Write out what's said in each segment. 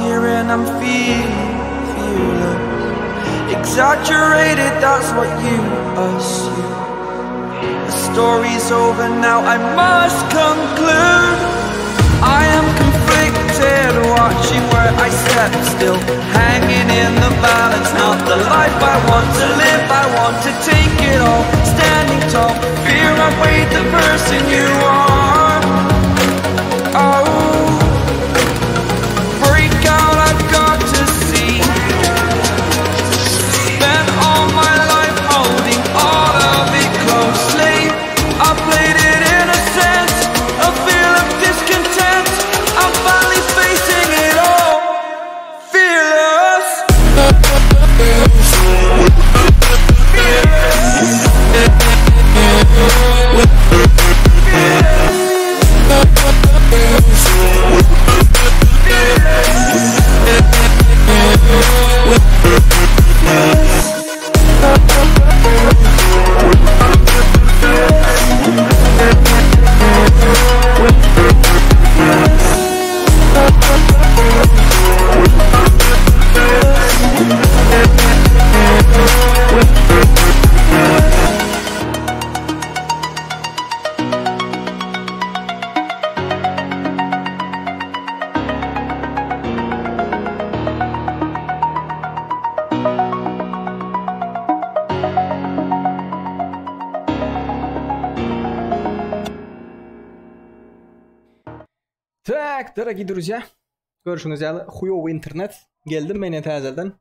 here and I'm fearless. Exaggerated, that's what you assume. The story's over now, I must conclude. I am conflicted, watching where I step still, hanging in the balance. Not the life I want to live, I want to take it all. Standing tall, fear I weighed the person you are. Oh, break out, I've got to see. Spent all my life holding all of it closely. I played it in a sense, a feel of discontent. I'm finally facing it all, fearless. Так, дорогие друзья, görüşünüz yalı Huyo internet geldim ben tazelden.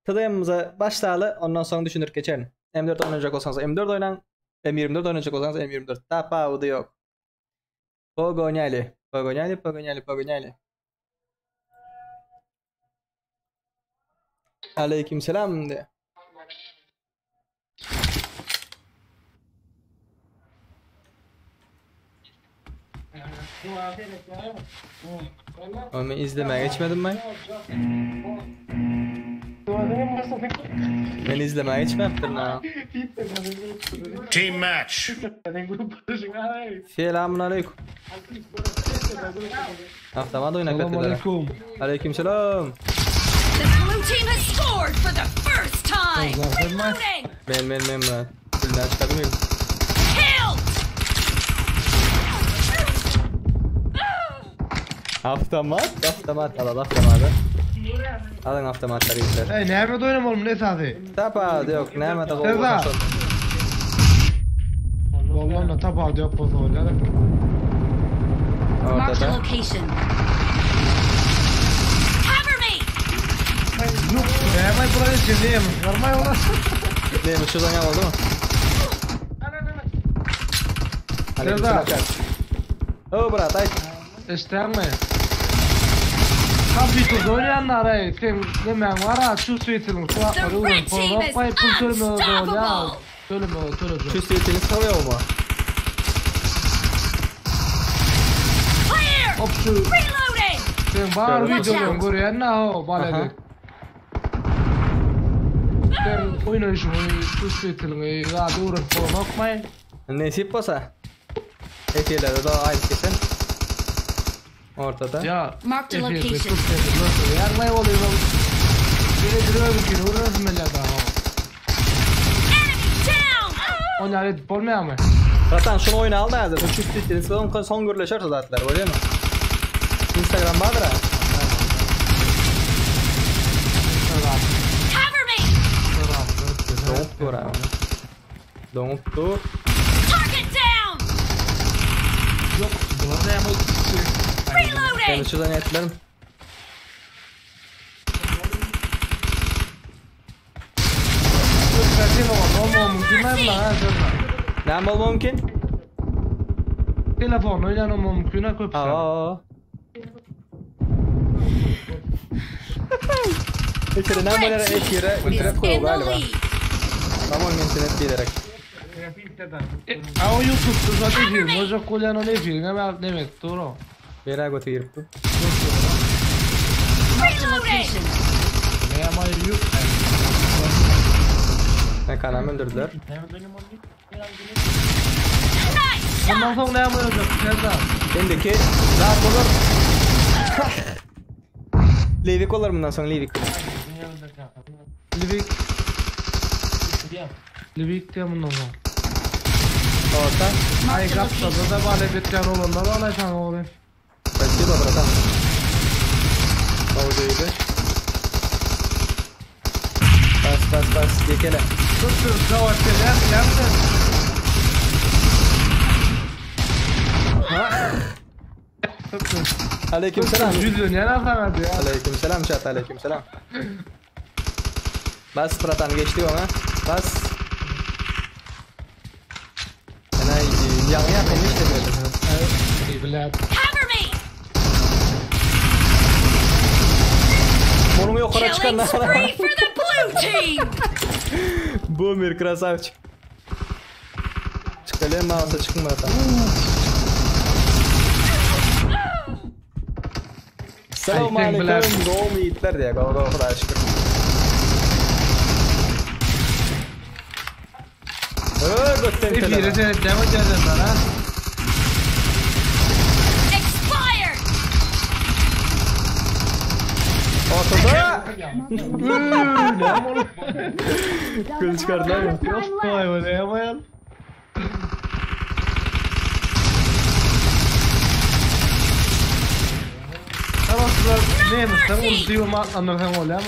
Tadayımıza başlayalı, ondan sonra düşünürük geçelim. M4 oynayacak olsanız M4 oynan, M24 oynayacak olsanız M24. Tapa o da yok. Pogonyali. Aleykümselam de. Onu izlemeye geçmedim ben. Ben izlemeye geçmedim ha. Team match. Selamun aleyküm. Avtomat oynak ettiler. Aleykümselam. The blue team has scored for the first time. Reloading. Ben. Bunlar çıkartmayayım. Avtomat al avtomatı. Alın avtomatları izler. Hey nerede oynam oğlum ne saati? Tapa da yok nerede de Seza. Vallahi tapa da yok poz oynadı. Mark the Ortada. location. Cover me. Yok ne yapay buraya çizeyim. Varmay ola. Neymiş şuradan yal oldu mu? Seza. Oh brat ay. İsteme. Kapitüz oynayanlar ay sen demen var ha şu suitilin kulakları vurun. Pornopay pultörümü oldu ya. Söyleme o söyleme. Şu seyitini savuyor mu? Clear. Hop şu. Reloading. Sen var videoyu görüyen ne o balede. Sen oynayışın şu suitilin radyo vurun pornopay. Nesip olsa. Ekileri de aynı kesin. Ortada. Ya. Mark the location. Yarmay oluyor. Beni duruyor bir kere uğraşım ben daha. Enemy down. Onlar edip olmuyor mu? Zaten şunu oyuna al da yazdı. Bu çift sitiniz son görüleşerse zaten öyle mi? Instagram vardır ha. Cover me. Don't do abi. Don't do. Target down. Yok. Burada yapmak Ben Reloading. şuradan etlerim. Ne olma mümkün? Telefon oynanma mümkün ha köp. Ekere ne böyle ekere internet koyuyor In the galiba. lead. Tamam internet diyerek. A o YouTube zaten film, može koljano ne film, ne met, doğru. Vera götürüp. Mark the location. Ne ama yok. Ne kanal öldürdüler. Nice. Ondan sonra ne yapacak? Nerede? Bendeki rahat olur. Livik olur bundan sonra Livik. Livik diye bundan sonra. Orta. Ay kapsada da bale bitken olanlar alaysan oğlum. Спасибо, братан. Oldu. Bas. Gekele. Tuttur kavaşlar yaptın. Aleykümselam. Yüzün yana sana diyor. Aleykümselam chat, aleykümselam. Bas bratan geçti ona. Bas. Ana yang işte böyle. Evet. Cover me! Bunu yukarı Killing çıkan spree for the blue team! Boomer красавчик. Çıkalım mouse'a çıkın bratan. Selamun aleyküm. Doğum yiğitler diye. Go aşkım. Götten Bir telefon. de demo geldim bana. Expired! Ortada. Ne oğlum? Kıl çıkardılar mı? Yok vay vay ne yapayım? Tamam neymiş sen onu diyorum atlanırken oluyor mu?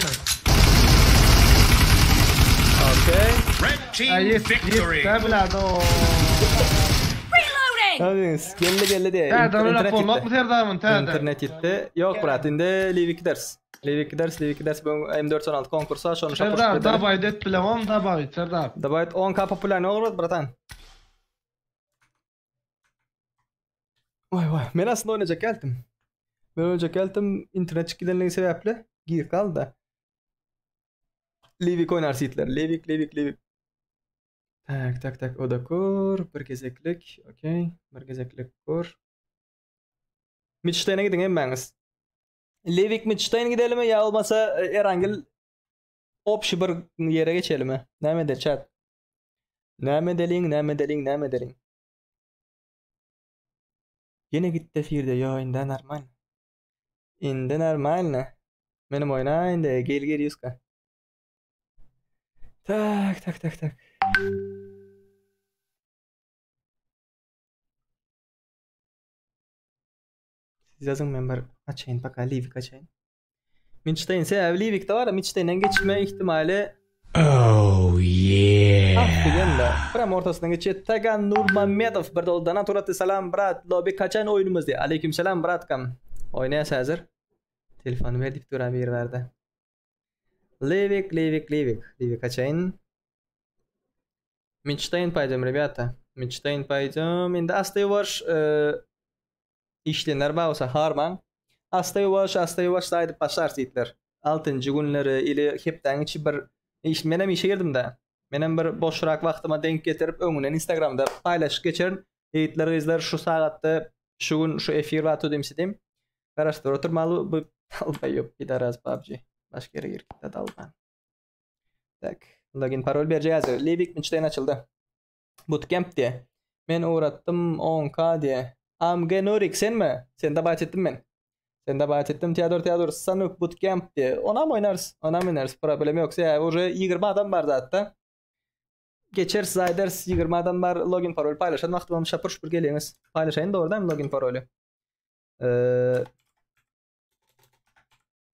Okay. Red team Ayet victory. tablado. Reloading! Hadi geldi diye. Terdan öyle İnternet fonluk gitti. mu terdan terdan? İnternet gitti. Yok brat indi Livik ders. Livik ders bu M416 konkursu şonu şapır. Terdan da baydet bilemem da baydet terdan. Dabayt 10k popüler ne olur bratan? Vay. Men aslında oynayacak geldim. Ben oynayacak geldim. İnternet çıkıdığının sebeple gir kaldı da. Livik oynar sitler. Livik. Tak. O da kur. Bir gezeklik. Okey. Bir gezeklik kur. Midstein'e gidin emmeniz. Livik Midstein'e gidelim mi ya olmasa Erangel opşi bir yere geçelim mi? Ne der chat? Ne deling? Yine gitti firde ya inde normal. İnde normal ne? Benim oyna inde gel yüzka. Tak. Siz yazın ben bir açayım bak Livik açayım. Midstein ise Livik de var da Midstein'den geçme ihtimali Oh yeah. Aferin de. Pram ortasından geçiyor. Tagan Nurmamedov bir doldana turatı selam brat. Lobby kaçan oyunumuz diye. Aleykümselam brat kam. Oynayasa hazır. Telefonu verdik dura bir verdi. Livik kaçayın. Midstein paycam rебята. Midstein paycam. Indi astayı var. İşlenler bağırsa harman. Astayı var saydı başlar sitler. 6. günleri ile hepten içi bir iş menem işe girdim de. Menem bir boşrak vaktıma denk getirip önünden Instagram'da paylaşıp geçerin. Eğitleri izler şu saatte şu gün şu efir vatı demiştim. Karıştır oturmalı bu albay yok bir daha PUBG. Başka yere gir gitti dalban. Tak. Login parol vereceğiz. Livik Midstein açıldı. Bootcamp diye. Ben uğrattım 10k diye. Amgenorik sen mi? Sen de bahsettim ben. Teodor Sanuk Bootcamp diye. Ona mı oynarız? Problem yoksa ya. Oraya 20 adam var zaten. Geçer Zyders 20 adam var. Login parol paylaşan vaktim şapır geliniz. Paylaşayın da oradan login parolü.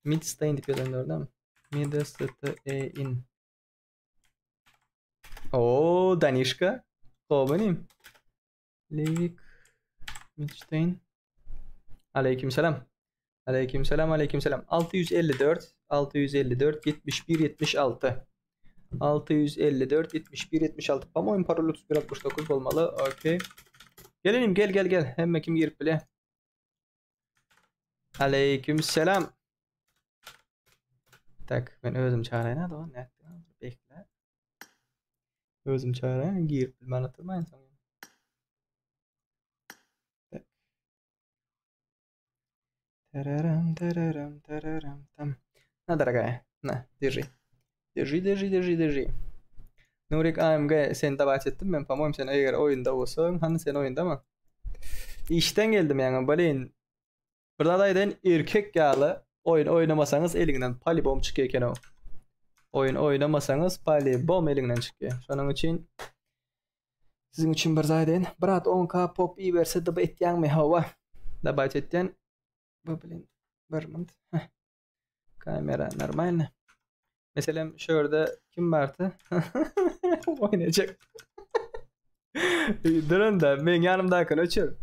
Midstein dipiyordun oradan. Midstein. Oo Danişka. Kovanim. Livik Midstein. Aleykümselam. 654 71 76. 654 71 76. Ama oyun parolu 3169 olmalı. Okey. Gelelim gel. Hem kim girip bile. Aleykümselam. Tak ben özüm çağırayına da ne? Bekle. Özüm çağırayına girip bilmem atılmayın sonra. Tararam tam. Na дорогая, на, держи. Nurik AMG sen de bahsettim ben pamuğum sen eğer oyunda olsan hani sen oyunda mı? İşten geldim yani baleyin. Buradaydan erkek yağlı oyun oynamasanız elinden palibom çıkıyor eken o. Oyun oynamasanız palibom elinden çıkıyor. Şunun için sizin için bir zayden. Brat 10k pop iyi verse da etyen mi hava? Da bayt etyen. Bu bilin. Bir mınt. Kamera normal. Mesela şurada kim vardı? Oynayacak. Durun da ben yanımdakini açıyorum.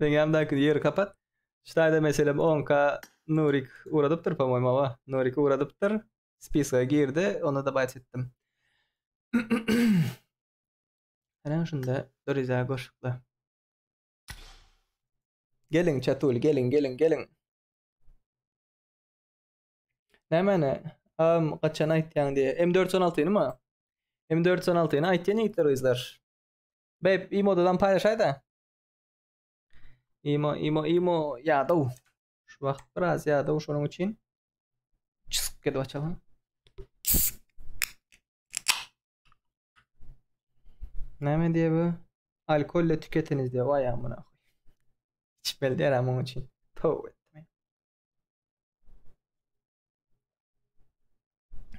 Ben yanımdakini yeri kapat. İşte mesela 10k Nurik uğradıptır по-моему ama. Nurik uğradıptır. Spiska girdi. Ona da bahsettim. Hemen şunda duracağız koşukla. Gelin çatul gelin. Hemen kaçan aytyan diye. M416 değil mi? M416'yı aytyan yiğitler o izler. Bey imo'dan paylaşaydı. İmo ya da şu vaqt biraz ya da şunun için çısk kedip açalım. Neme diye bu? Alkolle tüketiniz diye. Vay amına. İçmeli der ama onun için. Tövbe etmeyin.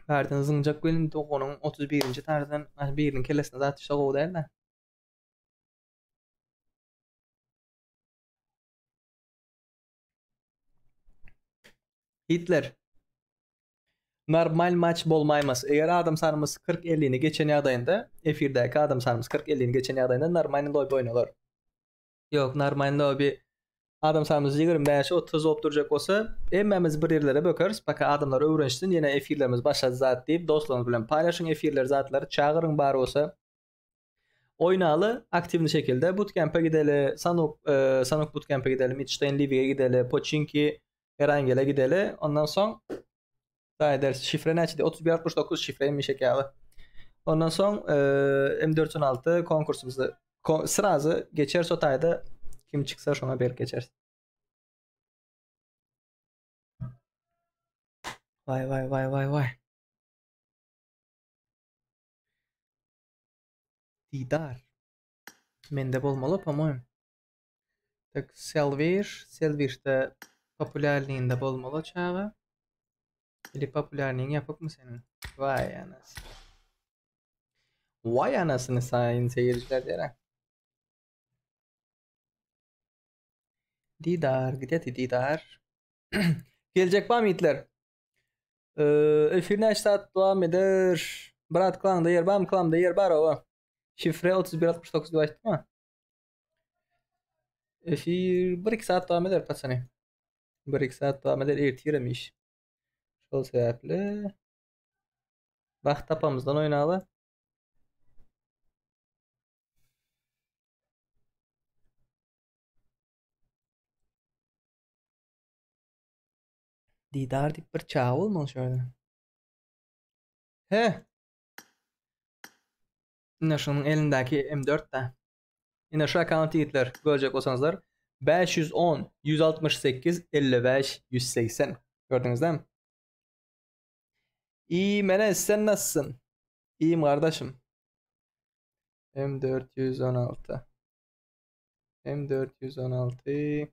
Verden zıngacak gelin doğunun 31. tarzdan birinin kellesine zaten şaka o der de. Hitler. Normal maç bolmaymaz. Eğer adam sarımız 40-50'ni geçen adayında, efirdeki adam sarımız 40-50'ni geçen adayında normalde lobby oynuyorlar. Yok normalde lobby adam sarımız 25-30 opturacak olsa emmemiz bir yerlere bakarız. Baka adamlar öğrenişsin yine efirlerimiz başladı zat deyip dostlarınız bilen paylaşın efirler zatları çağırın bari olsa. Oynalı aktifli şekilde bootcamp'e gideli, Sanok bootcamp'e gideli, Midstein Livi'ye gideli, Pochinki Erangel'e gideli. Ondan sonra daha edersin. Şifre ne açtı? 3169 şifreymiş hekalı. Ondan sonra M416 konkursumuzda sırası geçer sotayda kim çıksa şuna bir geçer. Vay. Didar. Mende bolmalı ama. Tak Selvir'de popülerliğinde bolmalı çağı. Ili popülerliğini yapıp mı senin? Vay anasını. Vay anasını sayın seyirciler diyerek. Didar, gideti Didar. Gelecek var mı Hitler? Efirne saat devam eder. Brat klanında yer var mı? Klanında yer var o. Şifre 3169 ulaştı mı? Efir 1-2 saat devam eder patsani. 1-2 saat devam eder ertiremiş. Şol sebeple vaqt tapamızdan oynalı. Didar deyip bir çağı olmalı şöyle. He. Yine şunun elindeki M4'te. Yine şu account'ı Hitler görecek olsanızlar 510 168 55 180 gördünüz değil mi? İyi Menes sen nasılsın? İyiyim kardeşim. M416 M416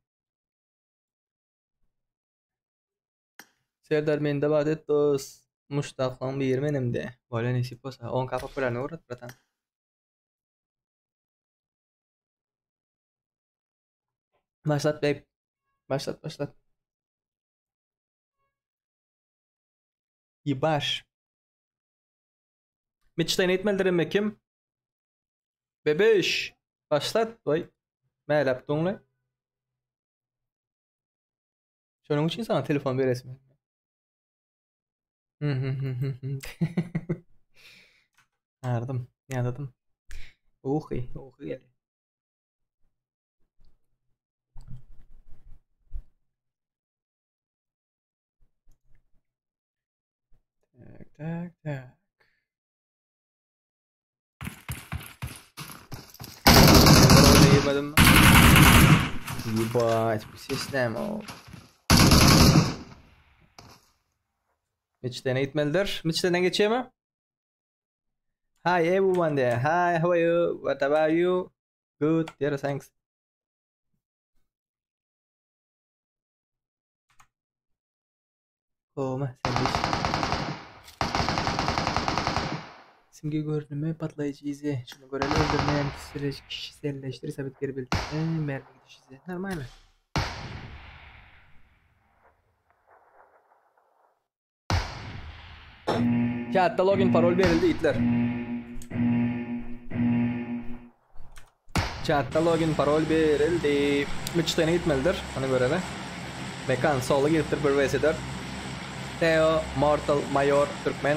Serdar men de badet dost Muştaqan bir menim de. Böyle nasip olsa 10 kapı falan uğrat bratan. Başlat bey. Başlat. Yibaş. Mitch'ten etmeldirim mekim. Bebeş. Başlat. Vay. Ne yaptın lan? Şunun için sana telefon veresim. Yardım. Ohi geliyor. Tak. Girmedim mi? Ебать, bu sistem o. Mitch'ten eğitmelidir. Mitch'ten geçiyor mu? Hi everyone there. Hi, how are you? What about you? Good. Yeah, thanks. Olma sen de. Simge görünümü patlayıcı izi. Şunu görelim öldürmeyen kişiselleştir sabit geri bildir. Mermi gidiş izi. Normal mi? Chatta login parol verildi itler. Chatta login parol verildi. Müçtene gitmelidir. Ona göre de. Mekan sola giriptir bir vs4. Theo, Mortal, Mayor, Türkmen,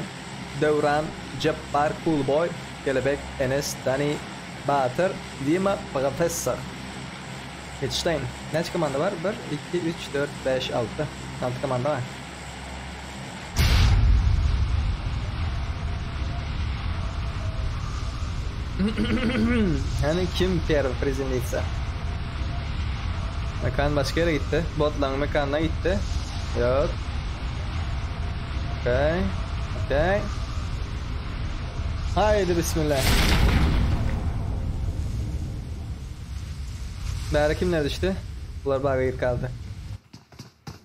Devran, Jappar, Coolboy, Kelebek, Enes, Dani, Batır, Dima, Professor. Yetişteyin. Kaç komanda var? 1, 2, 3, 4, 5, 6. 6 komanda var. Yani kim Pierre Frizinliyse. Mekan başka yere gitti. Botlan mekanına gitti. Yok. Okay. Okay. Haydi bismillah. Bari kimler düştü? Bunlar baga gir kaldı.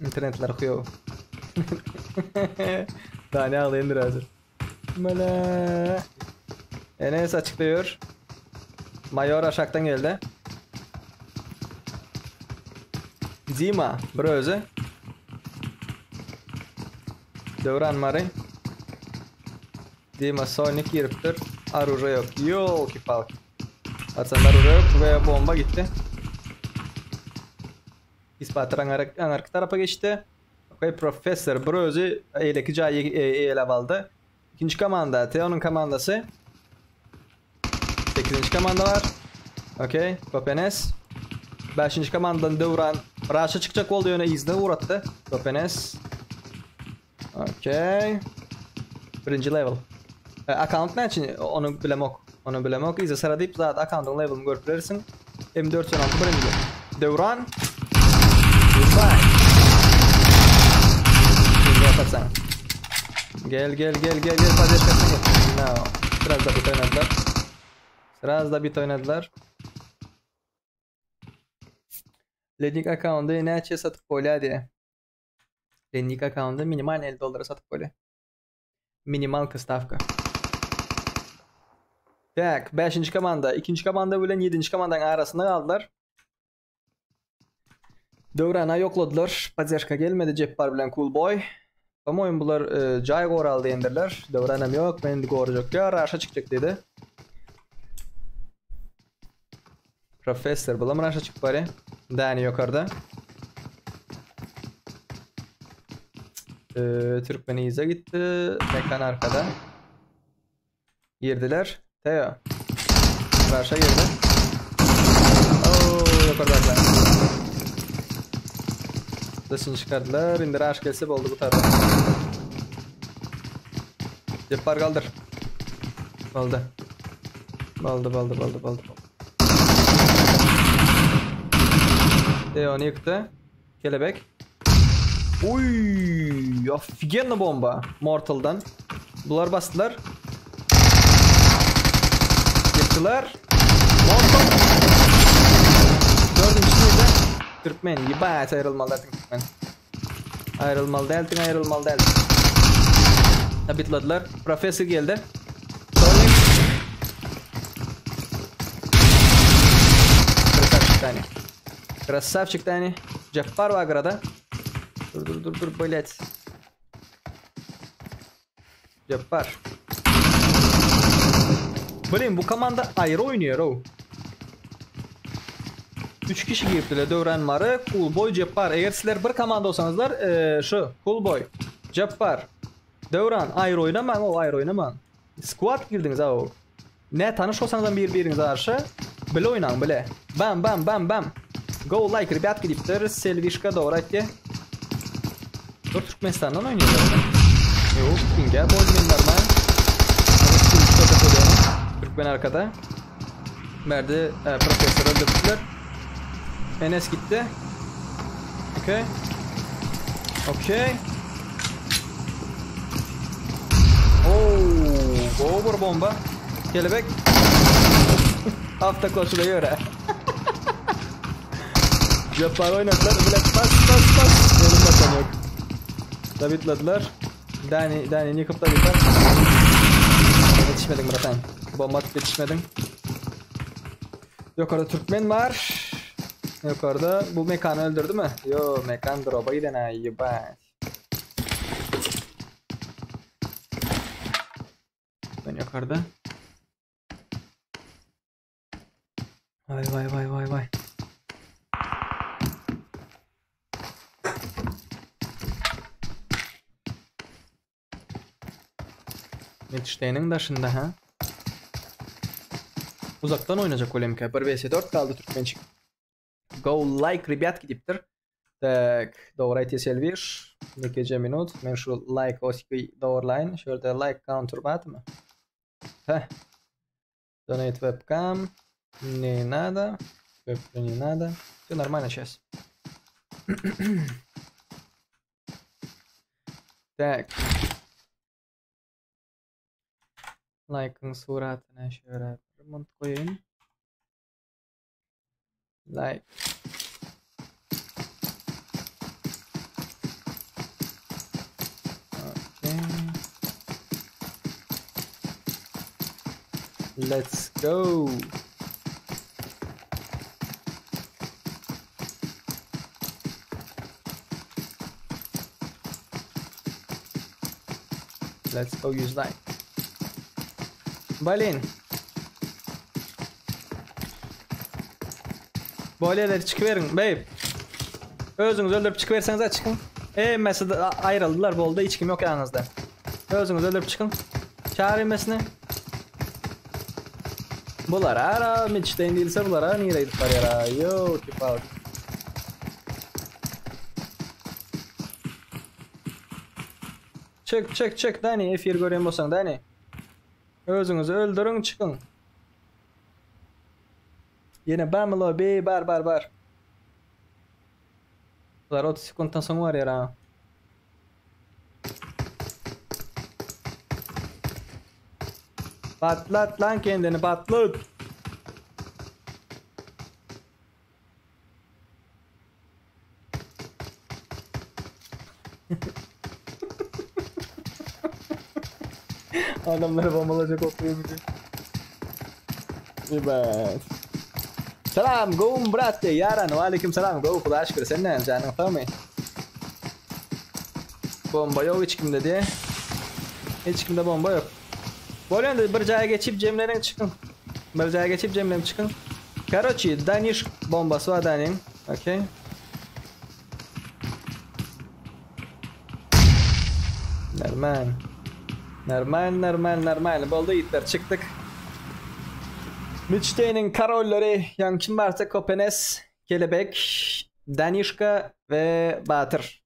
İnternetler okuyor. Daha ne ağlayındır hazır. Mala. Enes açıklıyor. Mayor aşağıdan geldi. Zima, Bröze. Devran Mari. Zima Sonic giriptir. Arura yok. Yok ki falk. Aslında arura yok ve bomba gitti. İspatran arka tarafa geçti. Okay, Professor Bröze eyleki cayı ele aldı. İkinci komanda, Theo'nun komandası. 8. komanda var. Okay, Kopenes. 5. komandan Devran Raş'a çıkacak oldu yöne izle uğrattı. Kopenes. Okay. 1. level. Account ne için? Onu bilemok. Onu bilemok. İzle sıra deyip zaten account'un level'ını görüp verirsin. M4 16 1. Devran. Goodbye. Şimdi yaparsan. Gel. Pazarşkasına gel. No. Biraz da bit oynadılar. Biraz da bit oynadılar. Ledik account'u neçe satıp koyla diye. Ledik account'u minimal $50 satıp koyla. Minimal stavka. Tak, 5. komanda, 2. komanda bilen 7. komandanın arasında kaldılar. Devran'a yokladılar. Pazarşka gelmedi Jappar bilen Coolboy. Ama oyun bunlar cay gor aldı endirler. Devran'ım yok, benim de goracak ya, Raş'a çıkacak dedi. Professor bulam Raş'a çık bari. Dani yukarıda. Türkmen iyice gitti. Mekan arkada. Girdiler. Theo. Raş'a girdi. Ooo yukarıdakiler. Dışını çıkardılar. İndi Raş gelse oldu bu tarafa. Jappar kaldır. Baldı. Onu yıktı. Kelebek. Uy, офигенно bomba. Mortal'dan. Bunlar bastılar. Yıktılar. Mortal. 4. neydi? Türkmen. Yibat ayrılmalılar Türkmen. Ayrılmalı deltin. Tabitladılar. Professor geldi. Sonic. Красавчик Dani. Jappar var agrada. Dur блять. Jappar. Bilin bu komanda ayrı oynuyor o. 3 kişi girdiler. Devran Marı, Coolboy, Jappar. Eğer sizler bir komanda olsanızlar şu Coolboy, Jappar, Devran ayrı oynaman, o ayrı oynaman. Squad girdiniz ha o. Ne tanış olsanız birbirinize karşı bile oynayın bile. Bam. Go like ребятки diptir. Selvişka doğru etti. Türkmenistan'dan oynuyorlar. Yok, King'e bozmayın normal. Türkmen arkada. Merdi Profesör öldürdüler. Enes gitti. Okay. Over bomba. Kelebek. Hafta koşuda göre. Jappar oynadılar. Bak bas. Benim bakan yok. Davidladılar. Dani yıkıp Davidler. Yetişmedin Murat'an. Bomba atıp yetişmedin. Yukarıda Türkmen var. Yukarıda bu mekanı öldürdü mü? Yo, mekan drop'a giden ayı bak. Ben yukarıda. Vay. Mitstein'in dışında ha. Uzaktan oynayacak Olemka. 1 vs 4 kaldı Türkmençik. Go like rебятки deyiptir. Так, doğrayt Selvish. 2 minut. Men şu like oski doğrulayın. Şöyle like counter bat mı? Heh. Donate webcam. Не надо. Webcam не надо. Все нормально сейчас. Так. Like'ın suratına şöyle remont koyayım. Like. Okay. Let's go. Let's go use like. Balin. Boleler çıkıverin babe. Özünüz öldürüp çıkıverseniz çıkın. Mesela ayrıldılar bolda, hiç kim yok yanınızda. Özünüz öldürüp çıkın. Çağırın mesine. Bular ara Mitch'ten değilse bular ara niye gidip var ya. Yo tip out. Çık Dani, F1 göreyim olsan Dani. Özünüzü öldürün çıkın. Yine ben mi lobby bar. Bunlar 30 sekunddan sonra var ya. Patlat lan kendini, patlat. Adamları bombalacak oturuyor bir de. Evet. Selam go brate yaran. Aleyküm selam go kulaş kır senden canım tamam mı? Bomba yok hiç kimde diye. Hiç kimde bomba yok. Böyle de bir caya geçip Cemle'den çıkın. Bir caya geçip Cemle'den çıkın. Короче, Danish bombası var Dani'nin. Okay. Normal. Bolda yiğitler çıktık. Mitch'te'nin karolleri Yankin varsa Kopenes, Kelebek, Danişka ve Batır.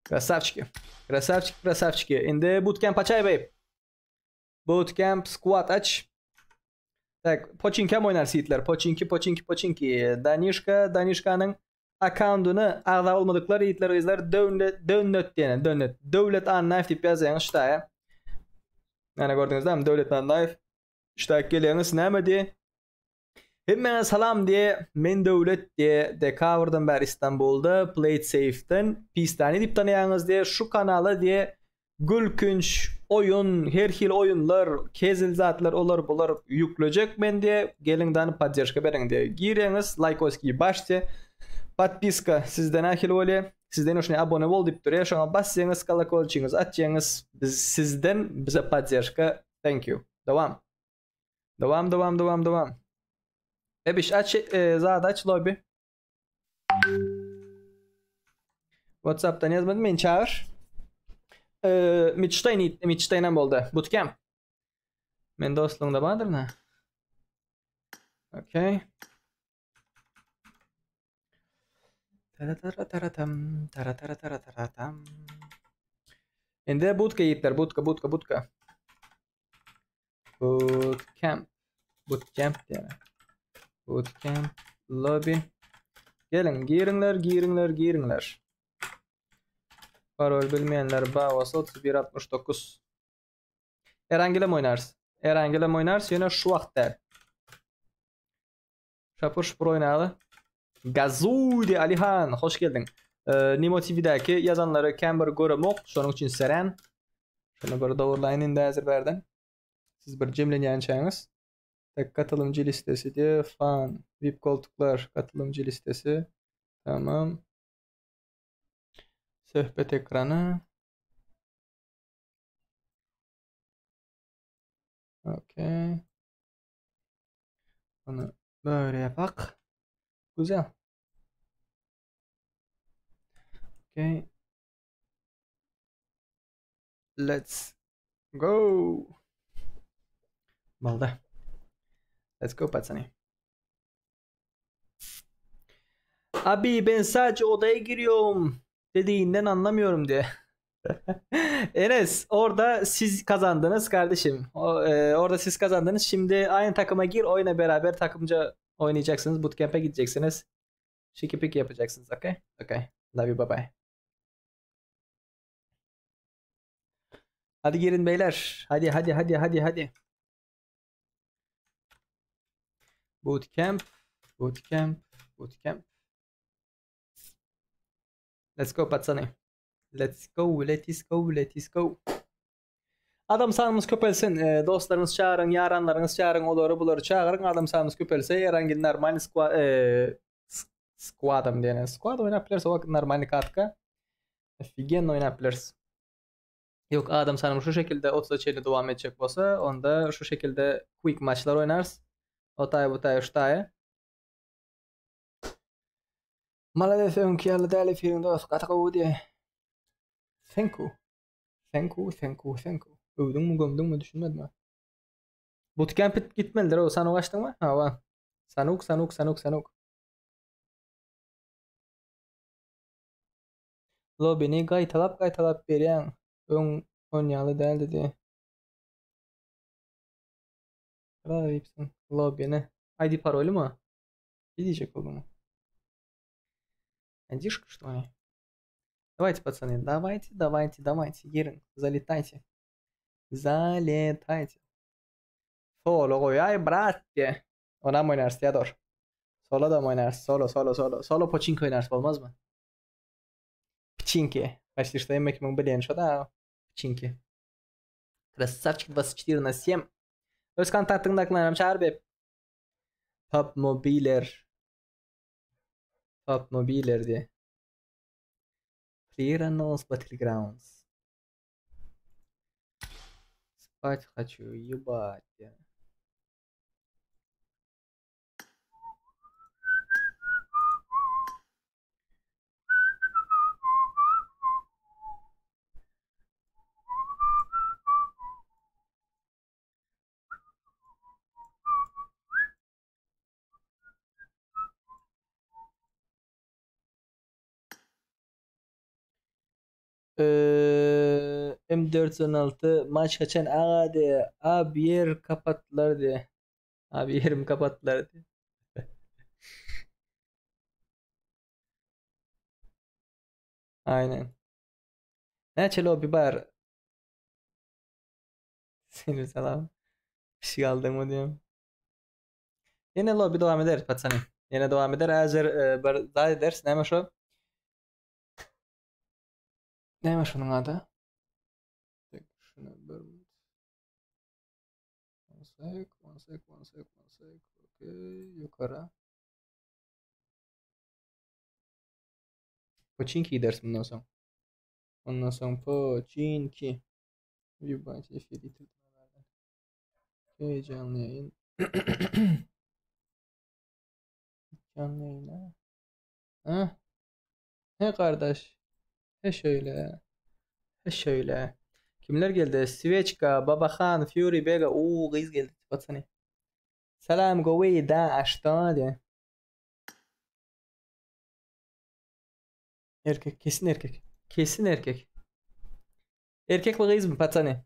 Krasavçiki. Indi bootcamp açay babe. Bootcamp squad aç. Tak, Pochinki hem oynar yiğitler. Pochinki. Danişka'nın account'unu ağda olmadıkları yiğitler o yüzden dönnet diyene. Devlet anlayıf deyip yazayın işte ya. Yani gördünüz değil mi? Devlet anlayıf. İşte geliyorsunuz ne diye. Hemen salam diye men devlet diye de cover'dan beri İstanbul'da Play Safe'den pistani dip tanıyanız diye şu kanala diye gülkünç oyun, her hil oyunlar, kezil zatlar olur bular yükleyecek ben diye gelinden поддержка verin diye. Giriniz, like oski başta. Подписка sizden ahil öyle. Sizden hoşuna abone ol deyip duruyor. Şuna bassanız kolakolçingiz açacağınız sizden bize поддержка. Thank you. Devam. Ebiş aç zaten aç lobby. WhatsApp'tan yazmadım beni çağır. Mitch'tay'ın oldu. Bootcamp. Men dostluğunda vardır ne? Okay. Tarataratam. Endi bootca yiğitler. Bootca. Bootcamp diye. Bootcamp lobby. Gelin girinler. Parol bilmeyenler bağvası 3169. Erangilem oynarız. Yine şu vakt der. Şapır oynadı. Gazudi Alihan hoş geldin. Nimo TV'deki yazanları Camber göremok. Şonuň üçin seren. Şunu bir doğrulayın indi hazır berden. Siz bir cemlenýänçäňiz. Tek katılımcı listesi diye fan, VIP koltuklar katılımcı listesi. Tamam. Söhbet ekranı. Okey. Bunu böyle yapak. Güzel. Okay. Let's go. Malda. Let's go patsani. Abi ben sadece odaya giriyorum dediğinden anlamıyorum diye. Enes orada siz kazandınız kardeşim. Orada siz kazandınız. Şimdi aynı takıma gir, oyna beraber takımca oynayacaksınız. Bootcamp'e gideceksiniz. Şiki piki yapacaksınız. Okay? Okay. Love you. Bye bye. Hadi girin beyler. Hadi. Bootcamp. Let's go patsani. Let's go. Adam sanımız köpelsin. Dostlarınız çağırın, yaranlarınız çağırın, oları buları çağırın. Adam sanımız köpelse herhangi normal squad'ım diyene. Squad oynayabilirse o vakit normal katka. Figen oynayabiliriz. Yok adam sanırım şu şekilde 30 çeyli devam edecek olsa onda şu şekilde quick maçlar oynarız. Otay butay ştay. Malade fenki yalı deli filmde os katakau diye. Thank you. Övdün mü gömdün mü düşünmedin mi? Bootcamp'e gitmelidir o. Sanuk açtın mı? Ha var. Sanuk. Lobby'ni gaytalap berýän. Öň oynýaly däl dedi. Raýpsyn. Lobby'ni. ID parolü mü? Ne diyecek oldum? Дишка, что ли? Давайте, пацаны, давайте. Герин, залетайте. Solo koyay bratye. Ona mı oynarsın Theodor? Solo da mı oynarsın? Solo pochinki oynarsın olmaz mı? Pchinki. Почти что yemek mi bilyen şu da. Pchinki. Красавчик 24/7. Öz kontaktındakilerim çağır be. Top mobiler diye. Player Unknowns Battlegrounds. Спать хочу, ебать. M416 maç kaçan abi yer kapattılar diye. Abi yerim kapattılar diye. Aynen. Ne çelo bir bar. Seni selam. Bir şey aldım mı diyorum. Yine lobby devam eder patsani. Yine devam eder. Hazır daha edersin. Neymiş o? Neymiş onun adı? Şuna bir... One sec. Okey. Yukarı. Pochinki dersin bundan sonra. Ondan sonra Pochinki. Bir bahçe fili tıklalardan. Okey canlı yayın. Canlı yayın ha? He kardeş. He şöyle. Kimler geldi? Sveçka, Babahan, Fury, Bega. Kız geldi. Baksana. Selam govi da aştadi. Erkek. Kesin erkek. Erkek mi kız mı Patsani?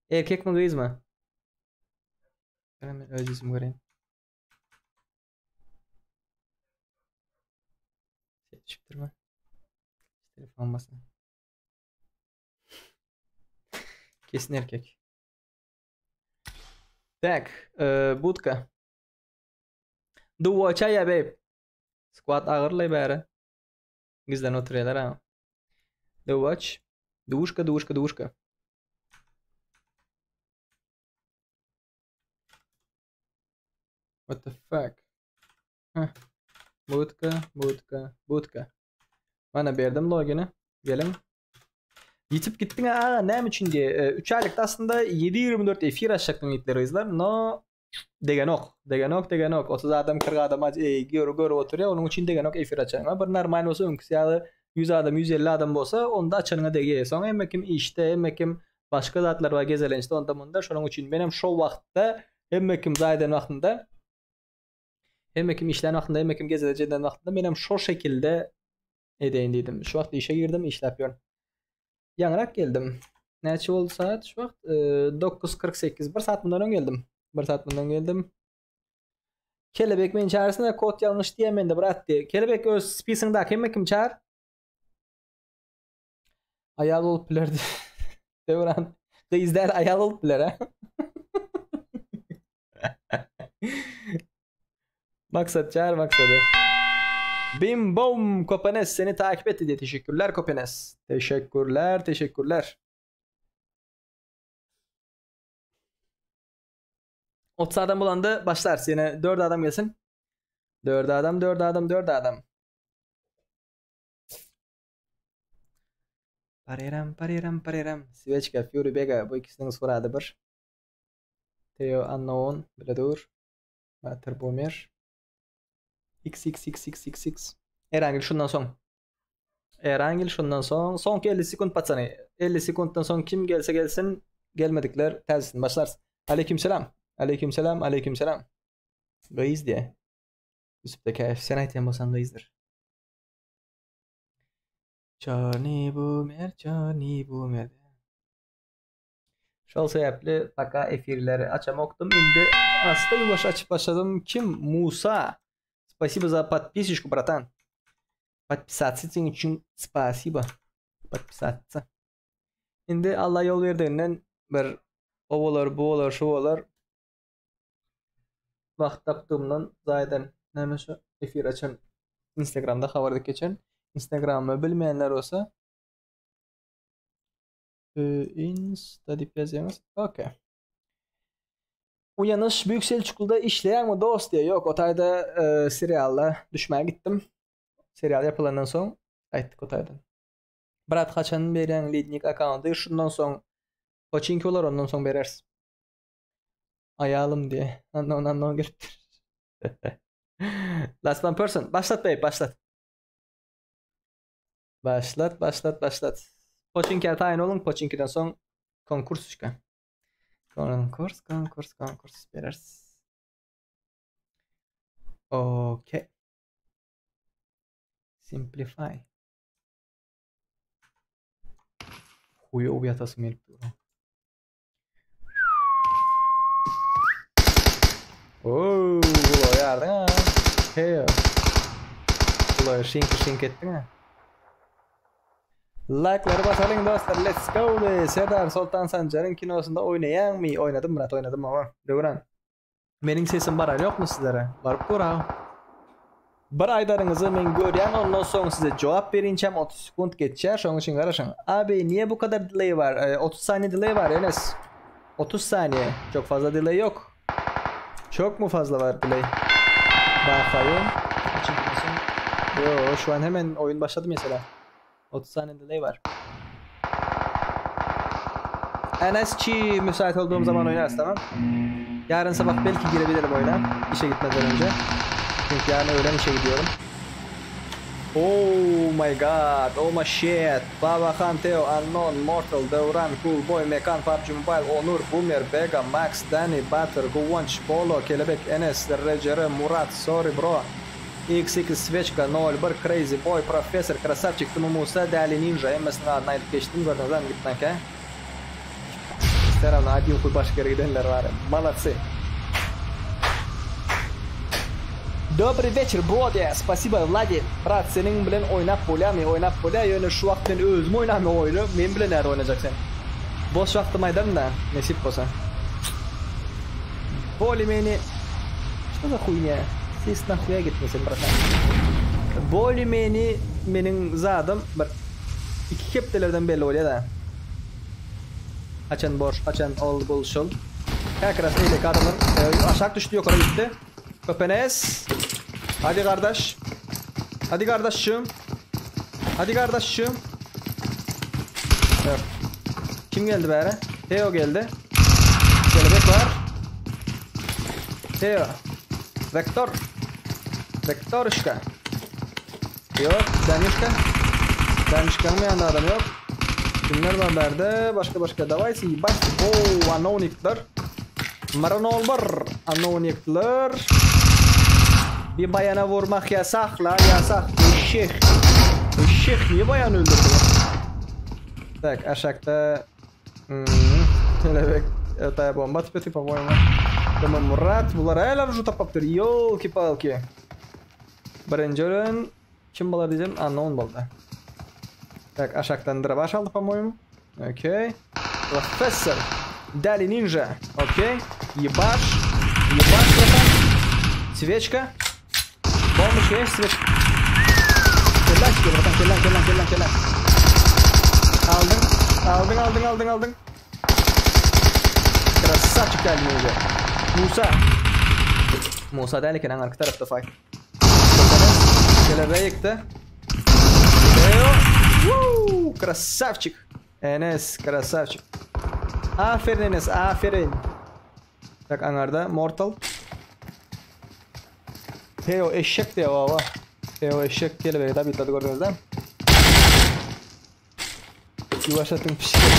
Erkek mi kız mı? Ben özüm göreyim. Çıktırma. Telefon basın. Kesin erkek. Tak, budka. Duo çaya babe. Squad ağırlay bari. Gizlen oturuyorlar ha. The Watch. Duvuşka. What the fuck? Heh. Budka. Bana berdim login'i. Gelin. Yitip gittin ha ne için diye. 3 aylıkta aslında 7-24 efir açacaktım yitleri izler. No degenok. 30 adam 40 adam gör oturuyor. Onun için degenok efir açacağım. Bir normal olsa önküsü ya 100 adam 150 adam olsa onda açanına dege. Sonra emmekim işte emmekim başka zatlar var gezelençte onda bunda. Şunun için benim şu vakitte emmekim zayden vaktinde emmekim işleyen vaktinde emmekim gezeleceden vaktinde benim şu şekilde edeyim dedim. Şu vakti işe girdim iş yapıyorum. Yanırak geldim. Neçe oldu saat şu vakt? 9:48. 1 saat bundan geldim. Kelebek men çağırsın kod yanlış diyemen de bıraktı. Kelebek öz spisingdaki emmekim çağır. Ayal olup bilerdi. Devran. Izler ayal olup biler ha. Maksat çağır maksadı. Bim bom Kopanes seni takip etti diye teşekkürler Kopanes. Teşekkürler. 30 adam bulandı başlar yine 4 adam gelsin. 4 adam. Pareram. Svechka, Fury Bega bu ikisinin soradı bir. Theo Unknown Bladur. Mater Bomer. X. Erangel şundan son. Son 50 sekund patsanı. 50 sekunddan son kim gelse gelsin. Gelmedikler tersin. Başlarsın. Aleykümselam. Gayız diye. Yusuf'taki sen ayten bolsan gayızdır. Johnny Boomer. Şol sebepli baka efirleri açamoktım. Şimdi aslında yavaş açıp başladım. Kim? Musa. Спасибо за подписочку, братан. Подписаться için спасибо. Подписаться. Şimdi Allah yol verdiğinden bir ovalar, bu şu ovalar vaqt taptığımdan zaten hemen şu efir açan Instagram'da haberdik geçen. Instagram'ı bilmeyenler olsa Insta dip yazıyoruz. Okay. Uyanış Büyük Selçuklu'da işleyen mi dost diye. Yok otayda serialla düşmeye gittim. Serial yapılandan sonra ayttık otaydan. Brat kaçan beren Lidnik account'ı şundan sonra Koçinki olur ondan sonra berersin. Ayalım diye. Ondan girip. Last one person. Başlat bey başlat. Başlat. Koçinki'ye tayin olun. Koçinki'den sonra konkurs çıkan. Konkurs berers. Okay. Simplify. Huyo uyatasım gelip duruyor. Ooo, bu yardın ha. Hey. Bu şink ettin ha. Like'ları basalım dostlar. Let's go be. Serdar Sultan Sancar'ın kinosunda oynayan mı? Oynadım Murat oynadım ama. Devran. Benim sesim var yok mu sizlere? Var kura. Bir aydarınızı men görüyen ondan sonra size cevap verinçem 30 sekund geçer. Onun için karışın. Abi niye bu kadar delay var? 30 saniye delay var Enes. 30 saniye. Çok fazla delay yok. Çok mu fazla var delay? Bakayım. Yo şu an hemen oyun başladı mesela. 30 saniye delay var. Enes'ci müsait olduğum zaman oynarız tamam. Yarın sabah belki girebilirim oyuna. İşe gitmeden önce. Çünkü yarın öğlen işe gidiyorum. Oh my god, oh my shit. Baba Khan, Theo, Unknown, Mortal, Devran, Cool Boy, Mekan, PUBG Mobile, Onur, Boomer, Bega, Max, Danny, Butter, Guvanç, Polo, Kelebek, Enes, Recere, Murat, Sorry Bro, XX, Svechka, 01, Crazy Boy, Professor, Krasavчик, Timo Musa, Dali Ninja, MS'nin adına ayıp geçtim. Gördünüz lan gitmek he. İsterim hadi okul başka yere gidenler var. Молодцы. Добрый вечер, brother. Спасибо, Vladi. Brat senin bilen oynap bolya yani şu vakt ben özüm oynamı oyunu. Men bilen nerede oynayacak sen? Boş vaktim aydan da nasip olsa. Более-менее. Что за хуйня? Здесь нахуя gitmesin bratan. Более-менее menin zadım bir iki keptelerden belli oluyor da. Açan boş, açan ol bulşul. Herkes öyle kadınlar aşağı düştü yukarı gitti. Köpenes. Hadi kardeş. Hadi kardeşim. Hadi kardeşim. Evet. Kim geldi bari? Theo geldi. Kelebek var. Theo. Vektör. Vektoruşka. Yok. Danışkanın yanında adam yok. Kimler var berde? Başka davaysi. Bak. Oo, anonikler. Maranolbar. Anonikler. Bir bayana vurmak yasak lan, yasak. Eşek niye bayan öldürdü? Tak, aşağıda kelebek öteye bomba tipi по-моему. Tamam Murat, bunlar hala vücut tapaptır. Yolki-palki. Birinci ölün kim balar diyeceğim? Unknown balda. Tak, aşağıdan drabaş aldı по-моему. Okey. Professor. Dali ninja. Okey. Ебаш, братан. Свечка. Бомбочка есть, свечка. Kellan, bratан, kellan. Aldın. Krasavчик geldi Musa. Musa derken arka tarafta fight. Kelebeği yıktı. Woo! Krasavчик. Enes, krasavчик. Aferin Enes, aferin. Bak anarda Mortal. Theo eşek diyor baba. Theo eşek kelebeği tabi tadı gördünüz değil mi? Yuvaşatın pişikatı.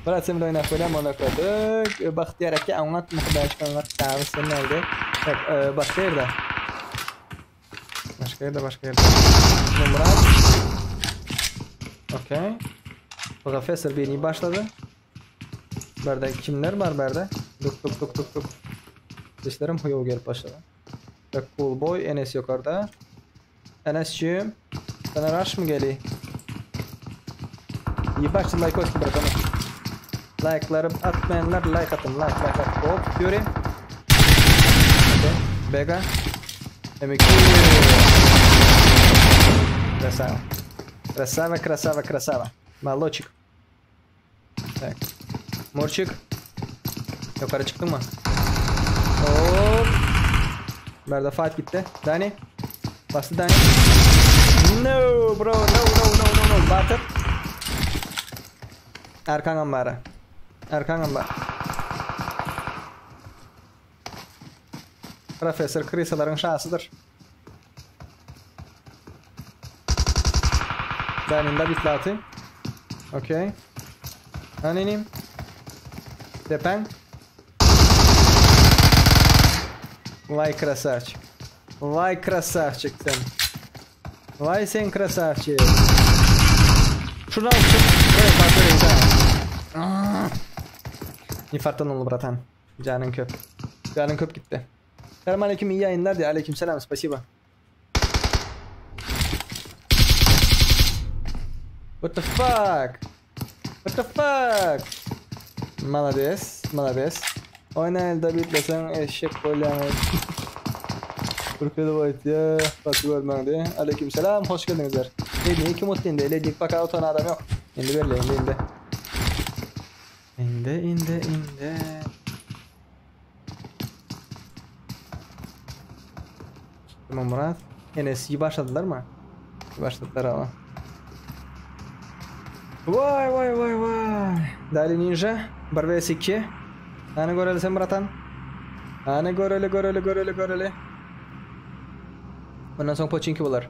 Berat sen oynayıp koyalım ona koyduk. Bahtiyar Aka anlat muhtaç anlat tabi sen nerede? Bak başka yerde. Başka yerde. Murat. Okey. Profesör beni başladı. Berde kimler var berde? Duk. Dişlerim huyuğa gelip başladı. Bak cool boy Enes yukarıda. Enes'ciğim. Sana rush mı geliyor? İyi başlı like olsun bırakalım. Like'ları atmayanlar like atın. Like. Hop Fury. Okay. Bega. Emekli. Красава. Молодчик. Так. Мурчик. Yukarı çıktın mı? Hop. Nerede fight gitti? Dani. Bastı Dani. No bro. No. Batır. Erkan Ambar'a. Profesör Krisaların şahsıdır. Dani'nin de bitlatı. Okey. Dani'nim. Depen. Vay krasavчик. Vay krasavчик sen. Vay sen krasavчик. Şunu al çık. Evet bak böyle. İnfarktan oldu bratan. Canın köp gitti. Selamünaleyküm iyi yayınlar diye. Aleykümselam. Спасибо. What the fuck? Молодец. Oyna elde bitlesen eşek böyle. Türkiye'de var ya. Fatih görmen diye. Aleykümselam. Hoş geldinizler. Neydi? İki mutlu indi. Eledik bak otona adam yok. İndi böyle indi. Tamam Murat. Enes'i başladılar mı? Başladılar ama. Vay. Dali ninja. 1 vs 2. Hani göreli sen Murat'an? Hani göreli. Bundan sonra Pochinki bular.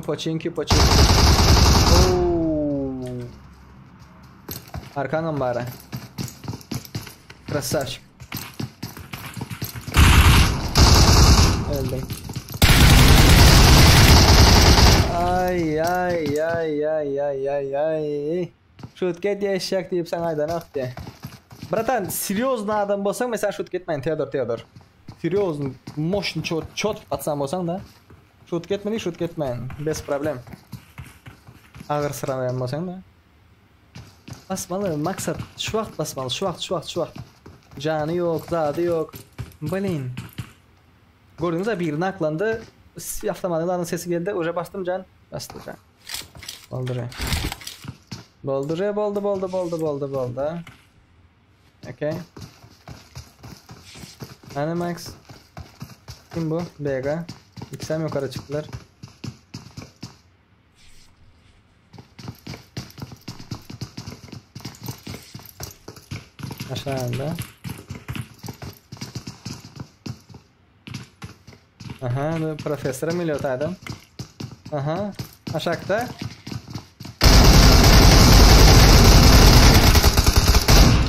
Pochinki. Ooo. Arkandan bari. Krasavчик. Öldüm. Ay. Şutket diye eşek deyip sen aydan aktı. Bratan, серьезно adam bolsan mesela şut ketmeyin Theodor. Серьезно, мощный чёт пацан bolsan da şut ketmeyin. Без problem. Ağır sıralayan bolsan da. Basmalı maksat şu vaqt basmalı, şu vaqt. Canı yok, zadı yok. Blin. Gördünüz mü birini aklandı. Avtomatların sesi geldi. Уже bastım can. Bastı can. Boldu. Okay. Animax. Kim bu? Vega. İkisi hem yukarı çıktılar. Aşağıda. Aha, bu profesora millet adam. Aha, aşağıda.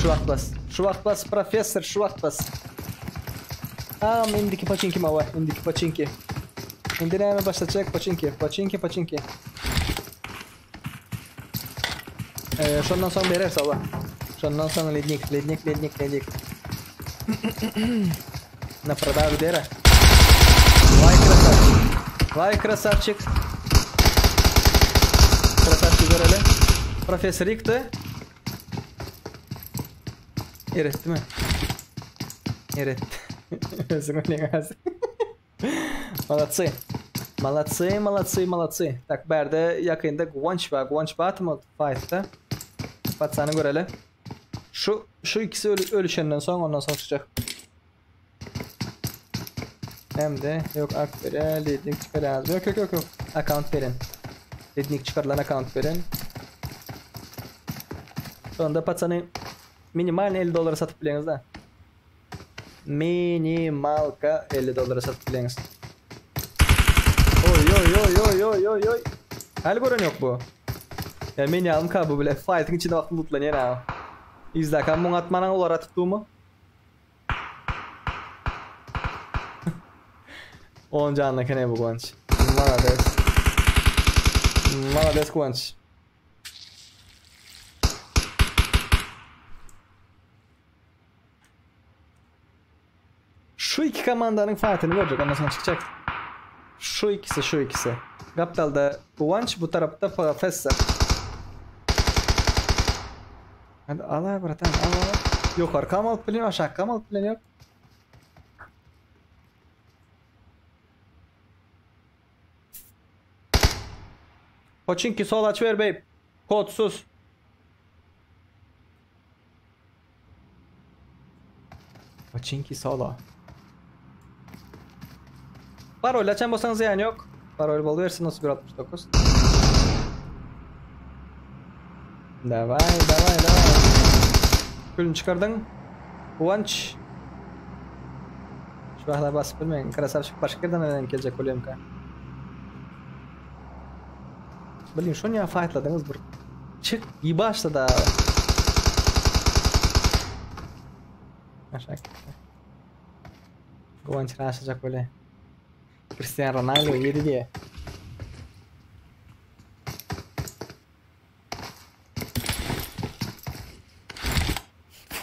Şu vaqt bas professor, şu vaqt bas. Indiki pachinki mava, indiki pachinki. Endi nima başlayacak pachinki. Şundan sonra berer sala. Şundan sonra lednik. На продажу дера. Vay krasavчик. Krasavчик görelim. Profesör yıktı. Eretti mi? Eretti. Özüm öyle gaz. Молодцы. Так, berde yakında Guanch var. Guanch batmadı fight'ta. Patsanı görelim. Şu ikisi ölüşenden sonra ondan sonra çıkacak. Hem de yok akbere leading çıkar lazım. Yok. Account verin. Leading çıkarılan account verin. Sonunda patsanı minimal $50 satıp bileniz da. Minimalka $50 satıp bileniz. Oy. Hal gören yok bu. Ya meni alım kabı bile. Fight'ın içinde vakti lootlanıyor ha. İzlerken mun atmanan olar tuttu mu? 10 canlı kene bu Guanch. Malades Guanch. Şu iki komandanın fight'ını görecek, ondan sonra çıkacak. Şu ikisi. Gaptal'da Guanch, bu tarafta Professor. Hadi al bratan, al. Yukarı kamal plan, aşağı kamal plan yok. Pochinki sol aç ver bey. Kodsuz. Pochinki sola. Parol açan bolsanız yani yok. Parol bol versin 0169. Davay. Külünü çıkardın. Guanch. Şu bahla basıp bilmeyin. Krasavчик başka yerden neden gelecek oluyorum ka. Блин, что не файтладыңыз bir çık iyi başladı abi. Aşağı gitti. Guanch raşacak böyle. Cristiano Ronaldo yedi diye.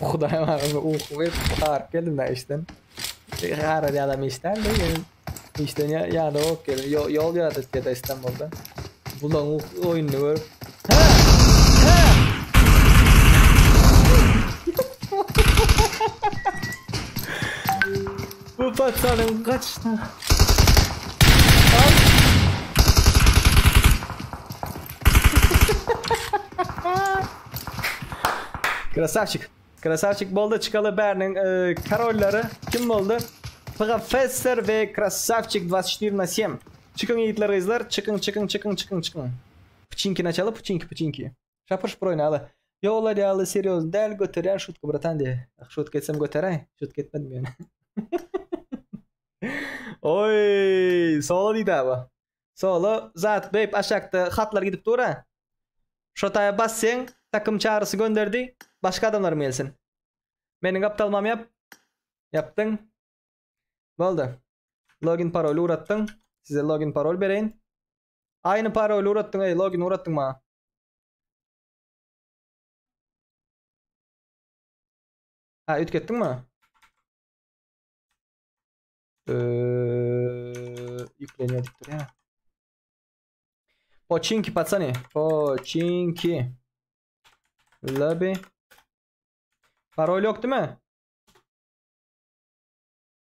Kudayım abi uyku harp geldim de işten. Harap ya adam işten de işten ya da ok geldim. Yol yaradı dedi İstanbul'da. Bulan oyunu görüp. Bu patsanın kaçtı. Krasavчик boldu çıkalı Bernin karolları kim oldu? Professor ve Krasavчик 24/7. Çıkın yiğitler izler. Çıkın. Pıçinki начало, pıçinki. Şapır oynalı. Yola diyalı seriyoz. Del götüren şutku bratan diye. Şutku etsem götüren. Şutku etmedim yani. Oy, sola deydi abi. Sola zat beyp aşağıda hatlar gidip dura. Şotaya bassın, takım çağrısı gönderdi. Başka adamlar mı gelsin? Benim aptalmam yaptın. Oldu. Login parolü uğrattın. Size login parol vereyim. Aynı parolü uğrattın. Login uğrattın mı? Ha, yüklendin mi? Yükleniyor diktir ya. Pochinki patsani. Pochinki. Lobby. Parol yok değil mi?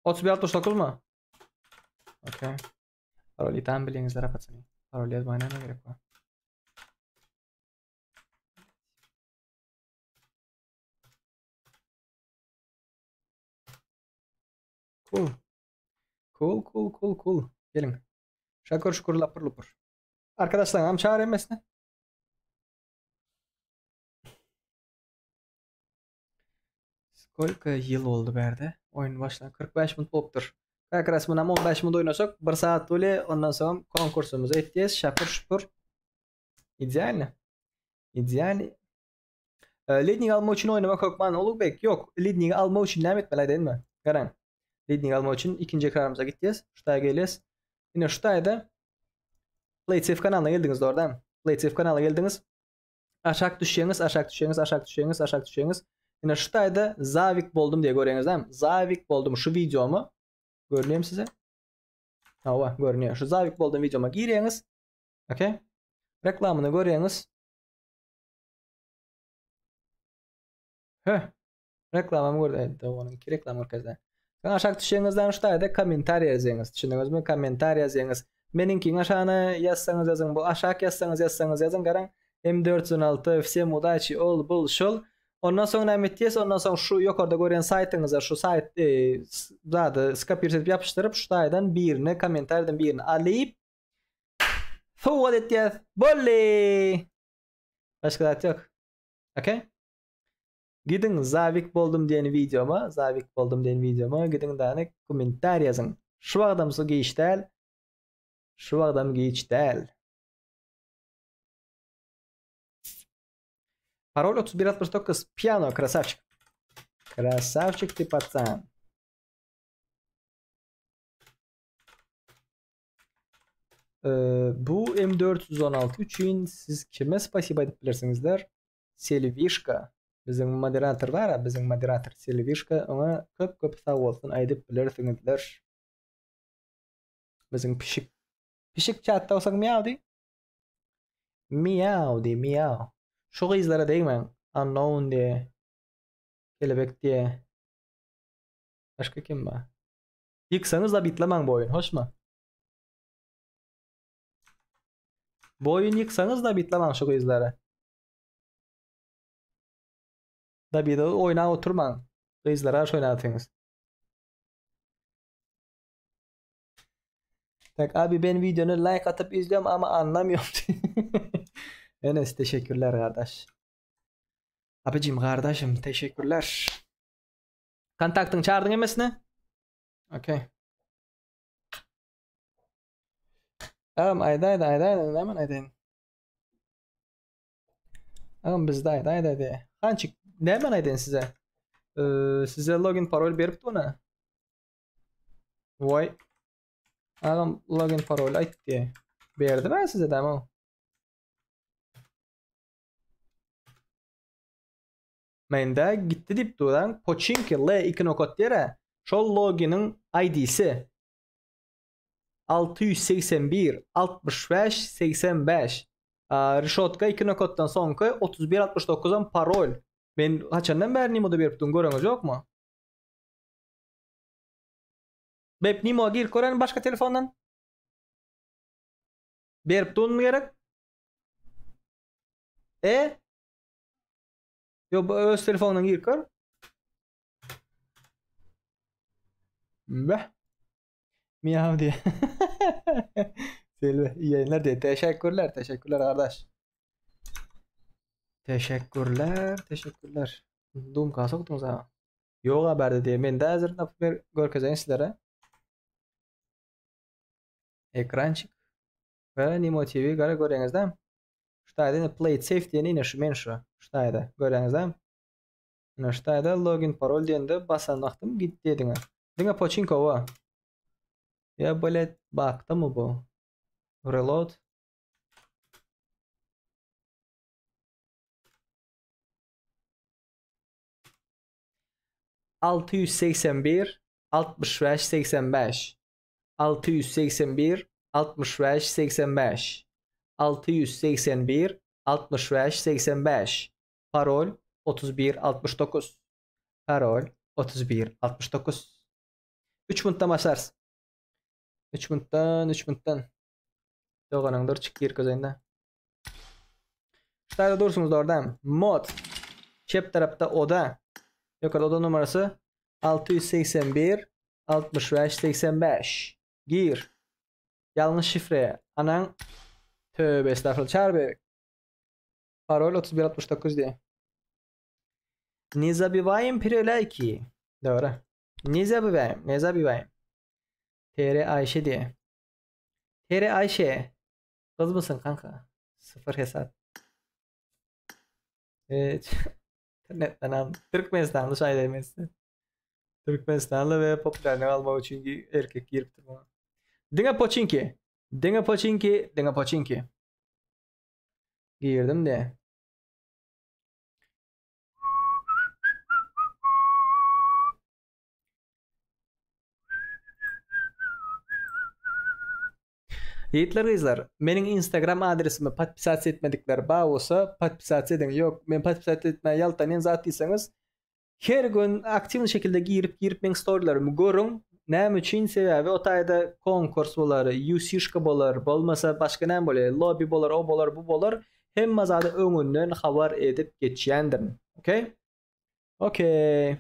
3169 mu? Okay. Parolü tam bilingizler apatsın. Parolü yazmaya ne gerek var? Cool. Gelin. Şakır şukur lapır lupur. Arkadaşlar am çağır emesine. Сколько yıl oldu berde? Oyun başladı. 45 minut oluptur. Kakras bunam 15 minut oynasak 1 saat böyle ondan sonra konkursumuzu ettiyiz. Şakır şukur. İdeal. Leading alma için oynamak Korkman Ulukbek. Yok. Leading alma için ne etmeli değil mi? Garan. Leading alma için ikinci ekranımıza gideceğiz. Şuraya geleceğiz. Yine şuraya da PlaySafe kanalına geldiniz oradan. PlaySafe kanalına geldiniz. Aşağı düşeceğiniz. Yine şuraya da Zavik buldum diye görüyorsunuz değil mi? Zavik buldum şu videomu. Görünüyor mu size? Hava görünüyor. Şu Zavik buldum videoma giriyorsunuz. Okay. Reklamını görüyorsunuz. Reklamımı gördü. Onun iki reklam arkadaşlar. Aşağı düşeceğinizden şuraya da komentar yazıyorsunuz. Düşündünüz mü? Komentar yazıyorsunuz. Benimki aşağına yazsanız yazın. Bu aşağı yazsanız yazın. Garan M416 всем удачи ol bul şol. Ondan sonra emetiyiz. Ondan sonra şu yukarıda gören saytınıza şu sayt zaten skapirset yapıştırıp şu saydan birini komentardan birini alıp forward edeceğiz. Bolli. Başka da yok. Okay? Gidin Zavik buldum diyen videoma gidin tane komentar yazın. Şu adam su geçtel. Пароль 3169 пьяно, красавчик. Красавчик ты, пацан. Bu M416 için siz kime spasiba edip bilirsinizler? Selvishka. Bizim moderator var ya, bizim moderator Selvishka. Ona köp sağ olsun aydıp bilirsinizler. Bizim pişik chatta olsak miyav di? Miyav. Şu izlere değmen. Unknown diye. Kelebek diye. Başka kim var? Yıksanız da bitlemem bu oyun. Hoş mu? Bu oyun yıksanız da bitlemem şu izlere. Da bir de oyuna oturman. Izlere aç oynatınız. Tak abi ben videonu like atıp izliyorum ama anlamıyorum. Enes teşekkürler kardeş. Abicim kardeşim teşekkürler. Kontaktın çağırdın emesine? Okay. Ayda hemen aydayın. Bizde ayda diye. Hançık ne hemen aydayın size? Size login parol berip ona. Vay. Login parol ayt diye. Berdi ben size demo. Mende gitti dip duran Pochinki L2 nokot dere. Şol loginin ID'si 681 65 85. Rishotka 2 nokottan sonki 31 69'dan parol. Ben haçandan beri Nimo'da berip dun görüňiz yok mu? Bep Nimo gir koran başka telefondan. Berip dun mu gerek? Yo öz telefondan gir kor. Beh. Miyav diye. Selve iyi yayınlar diye. Teşekkürler kardeş. Teşekkürler. Dum kasa okudunuz ha. Yok haberde diye. Ben de hazırda görkezeyim sizlere. Ekrançık. Ve Nimo TV gara görüyorsunuz değil mi? Şurada play it safe diye yine şu menşu. Şurada görüyorsunuz değil mi? Şurada login parol diyende basan baktım gitti edine. Dine Pochinko va. Ya böyle baktı mı bu? Reload. ...681 65 85 681 65 85 681 65 85 Parol 31 69 Parol 31 69 3 minutta başlarsın. 3 minutdan 3 minutdan. Doğananlar çık yer kazayında. Şurada dursunuz oradan. Mod. Çep tarafta oda. Yukarıda oda numarası 681 65 85. Gir. Yanlış şifre. Anan. Tövbe estağfurullah. Çağır bebek. Parol 3169 diye. Не забываем перелайки. Doğru. Ne забываем. TR Ayşe diye. TR Ayşe. Kız mısın kanka? 0 hesap. Evet. İnternetten al. Türkmenistanlı şairlemesi. Türkmenistanlı ve popülerliğini almak için erkek girip durma. Dinga Pochinki. Girdim de. Yiğitler kızlar, benim Instagram adresimi patpisat etmedikler bağ olsa patpisat edin. Yok, ben patpisat etmeye yaltanen zattıysanız her gün aktif şekilde girip benim storylerimi görün. Ne için sebebi o tayda konkurs bolar, UC'şka bolar, bolmasa başka ne bolar, lobby bolar, o bolar, bu bolar. Hem mazada öňünden habar edip geçýändim. Okey.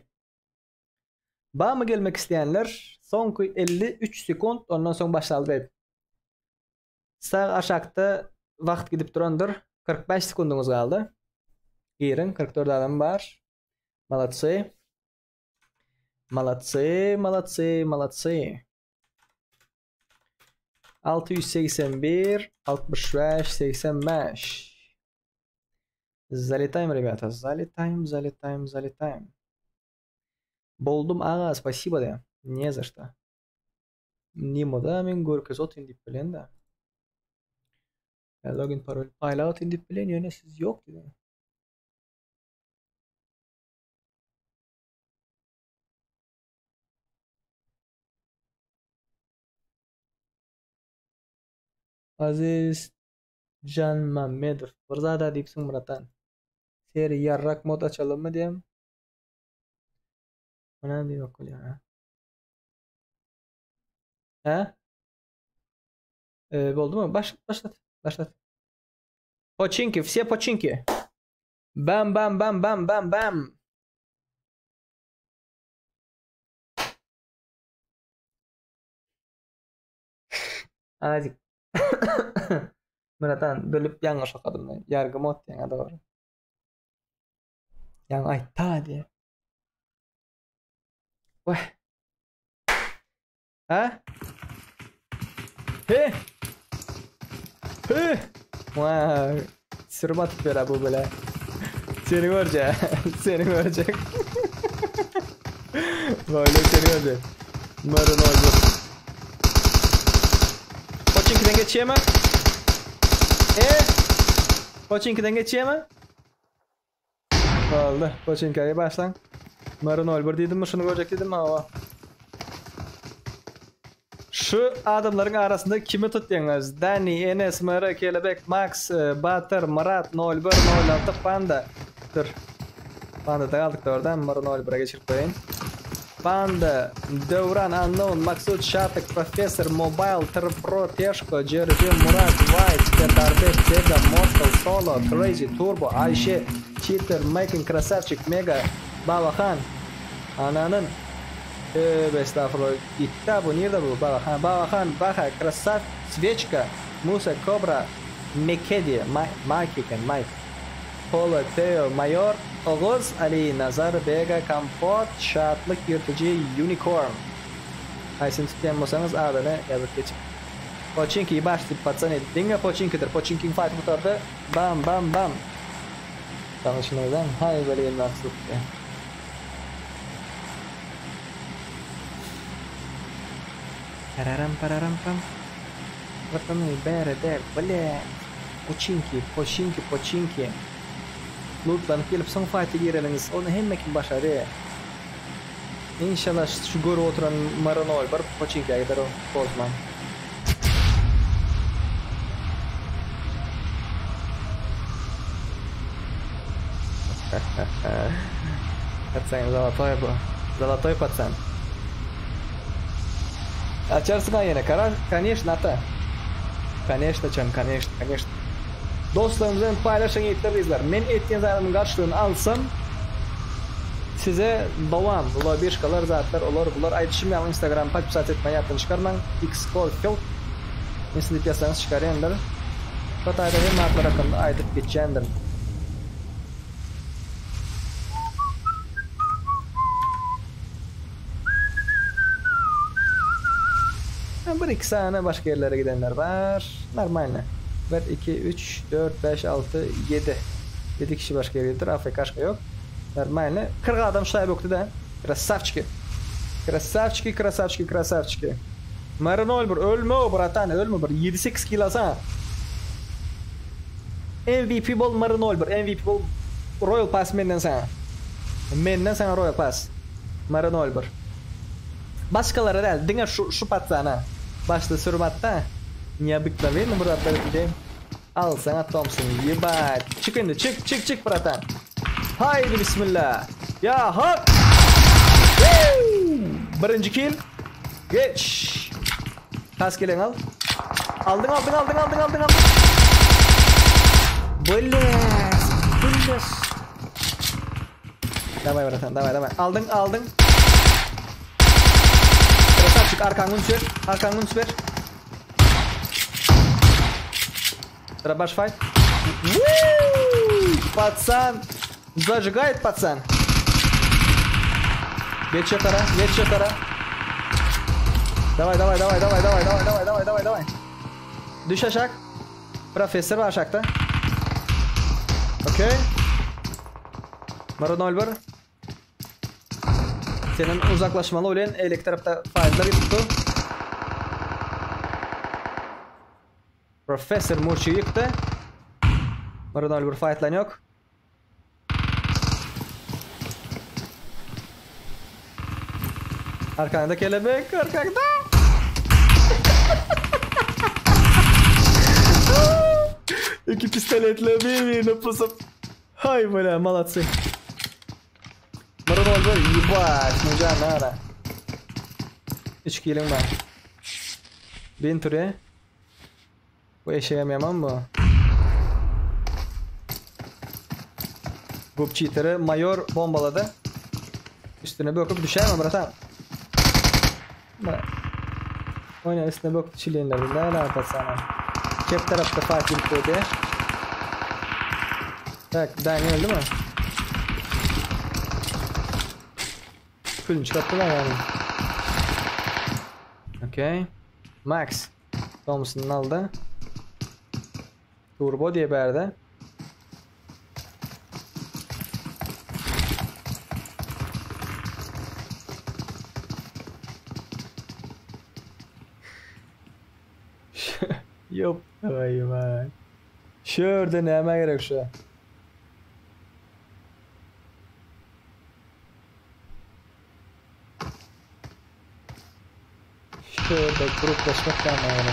Bağ gelmek isteyenler son 53 sekund ondan sonra başladı. Sağ aşağıda vakt gidip durandır. 45 sekundunuz kaldı. Girin 44 adam var. Malatsi. 681 65 85. Залетаем, ребята. Залетаем. Болдум ага, спасибо да. Не за что. Нимо да, мен горько зот индип билен да. Login parol paylaut indip bilen yöne siz yok dedi. Aziz Can Mamedov. Burzada deyipsin Muratan. Seri yarrak mod açalım mı diyeyim? Ona bir yok ya. He? Oldu mu? Başlat. Починки, все починки. Бам. Azıcık. Muratan bölüp yanlış okudum. Yargı mod yani doğru. Yani ay ta diye. Vay. Ha? He. Vay. Sürüm atıp ver bu böyle. Seni görecek. Böyle seni görecek. Marun oldu. Pochinki'den geçiyor mu? Pochinki'den geçiyor mu? Oldu. Pochinki'ye başlan. Marun oldu dedim mi? Şunu görecek dedim mi? Şu adamların arasında kimi tutuyorsunuz? Dani, Enes, Mara, Kelebek, Max, Batır, Murat, 01, 06, Panda. Dur. Panda'da kaldık da oradan. Mara 01'e geçirip koyayım. Panda, Devran, Unknown, Maksud, Şatık, Professor, Mobile, Pro, Teşko, Jerry, Murat, White, Petarbek, Tega, Mortal, Solo, Crazy, Turbo, Ayşe, Cheater, Making, Krasavчик, Mega, Babahan, Ananın. Estağfurullah. İtta bu nerede bu? Babahan, Baha, Krasav, Svechka, Musa, Cobra, Mekedi, Mike, Polo, Teo, Mayor, Oğuz, Ali, Nazar, Bega, Kampot, Şartlık, Yırtıcı, Unicorn. Aysin tutmayan olsanız adını yazıp geçip. Pochinki'yi başlayıp patsan edip. Dinle Pochinki'dir. Pochinki'nin fight'ı tutardı. Bam. Tanışınızdan. Hay böyle yeni aksılık diye. Pararam pam. Vatanı berede böyle. Pochinki. Lütfen gelip son fight'ı girelim. Onu hem kim başarı. İnşallah şu görü oturan Maranol var. Pochinki'ye gider o. Bozmam. Пацан, золотой был. Золотой пацан. Açarsın ha yine karar. Конечно, ata. Конечно can, конечно. Dostlarımızın paylaşan eğitimler. Men ettiğiniz ayarının karşılığını alsam size davam. Ular 5 kalar zatlar bular. Aytışım yani Instagram pakipsat etmeyi yaptığını çıkarman. X-Call Mesela yasanız çıkarıyorlar. Fatayda hem martlar hakkında aytıp geçendir. Bir iki saniye başka yerlere gidenler var. Normal ne? 1, 2, 3, 4, 5, 6, 7. 7 kişi başka yere gidiyor. AFK aşka yok. Normal ne? 40 adam şayb yoktu da. Krasavчики. Marın ol bir. Ölme o bratan. Ölme bir. 7-8 kill alsana. MVP bol Marın ol bir. MVP bol Royal Pass menden sana. Menden sana Royal Pass. Marın ol bir. Başkaları değil. Dinle şu patsana. Başta sürmatta. Niye bıklamayın mı burada gideyim? Al sana Thompson. Yebat. Çık indi. Çık bratan. Haydi bismillah. Ya hop. Birinci kill. Geç. Kas gelen al. Aldın. Bulles. Давай bratan. Давай. Aldın. Çık arkanın süper. Sıra baş fight. Пацан. Зажигает пацан. Geç şatara. Давай. Düş aşağı. Profesör var aşağıda. Okey. Marın Olber. Senin uzaklaşmalı olan elektrik tarafta faizler tuttu. Profesör Murç'u yıktı. Marın Olber fight'lan yok. Arkanda kelebek, arkanda. İki pistoletle birbirine pusup. Hay böyle malatsın. Marın Olber yıbaş. Necan nara. 3 killim var. Bin türe. Bu eşeğemeyemem bu. Bu cheater'ı Mayor bombaladı. Üstüne bakıp düşer mi bratan? Oyna üstüne bakıp çileyenler. Ne alakası sana? Kep tarafta Fatih koydu. Tak, Daniel öldü mü? Külünü çıkarttılar yani. Okey. Max. Thompson'ın aldı. Turbo diye bir yerde. Yok. Vay. Şurada neme gerek şu. Şurada gruplaşmak da yani.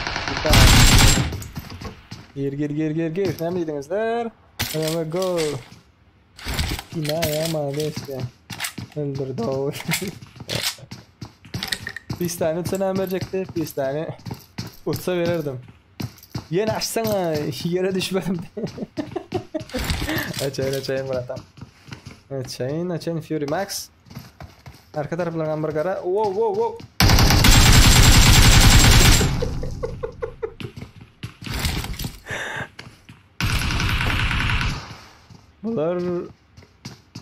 Gir. Ne miydinizler? Hemen go. Kinaya maalesef. Öldürdü o. Bir tane uçsana verecekti. Bir tane uçsa verirdim. Yeni açsana. Yere düşmedim. Açayım buradan. Açayım Fury Max. Arka taraflarına hamburgera. Wow. Bunlar